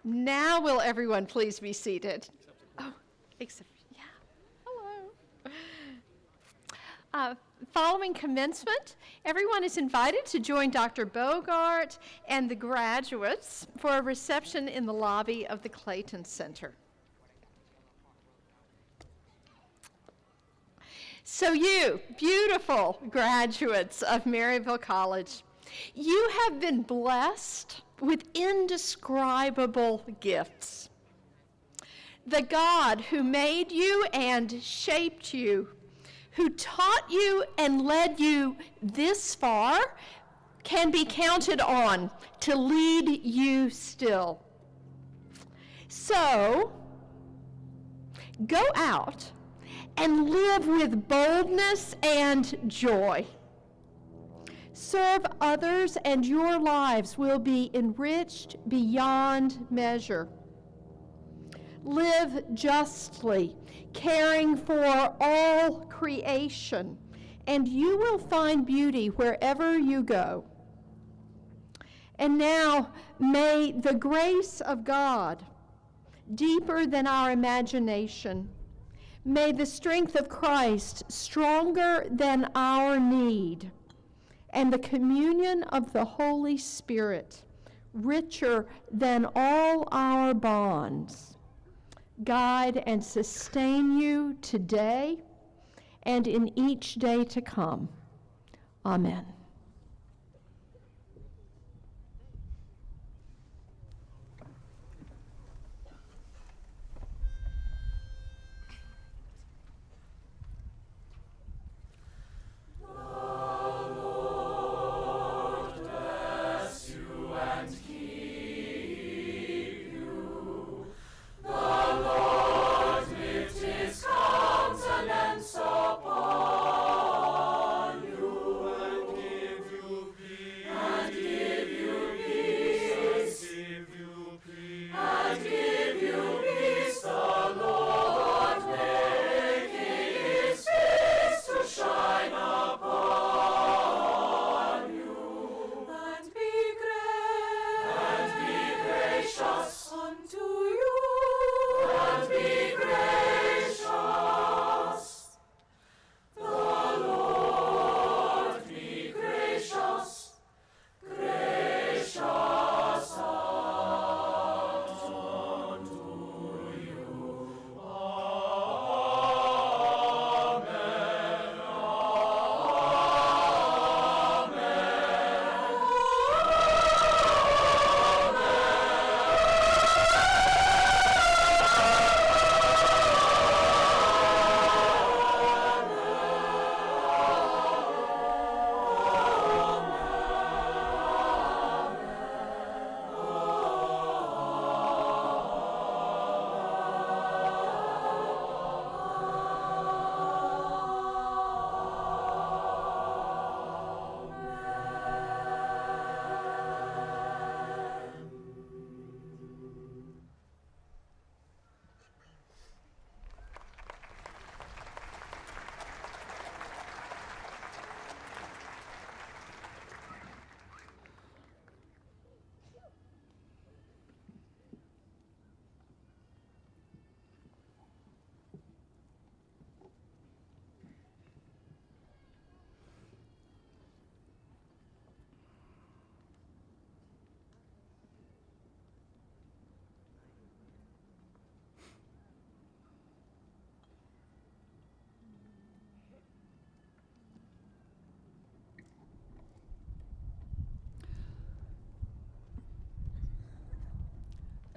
Now will everyone please be seated? Oh, except, yeah, hello. Following commencement, everyone is invited to join Dr. Bogart and the graduates for a reception in the lobby of the Clayton Center. So you, beautiful graduates of Maryville College, you have been blessed with indescribable gifts. The God who made you and shaped you, who taught you and led you this far, can be counted on to lead you still. So, go out and live with boldness and joy. Serve others, and your lives will be enriched beyond measure. Live justly, caring for all creation, and you will find beauty wherever you go. And now, may the grace of God, deeper than our imagination, may the strength of Christ, stronger than our need, and the communion of the Holy Spirit, richer than all our bonds, guide and sustain you today and in each day to come. Amen.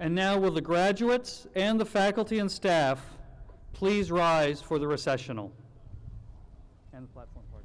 And now will the graduates and the faculty and staff please rise for the recessional and the platform part.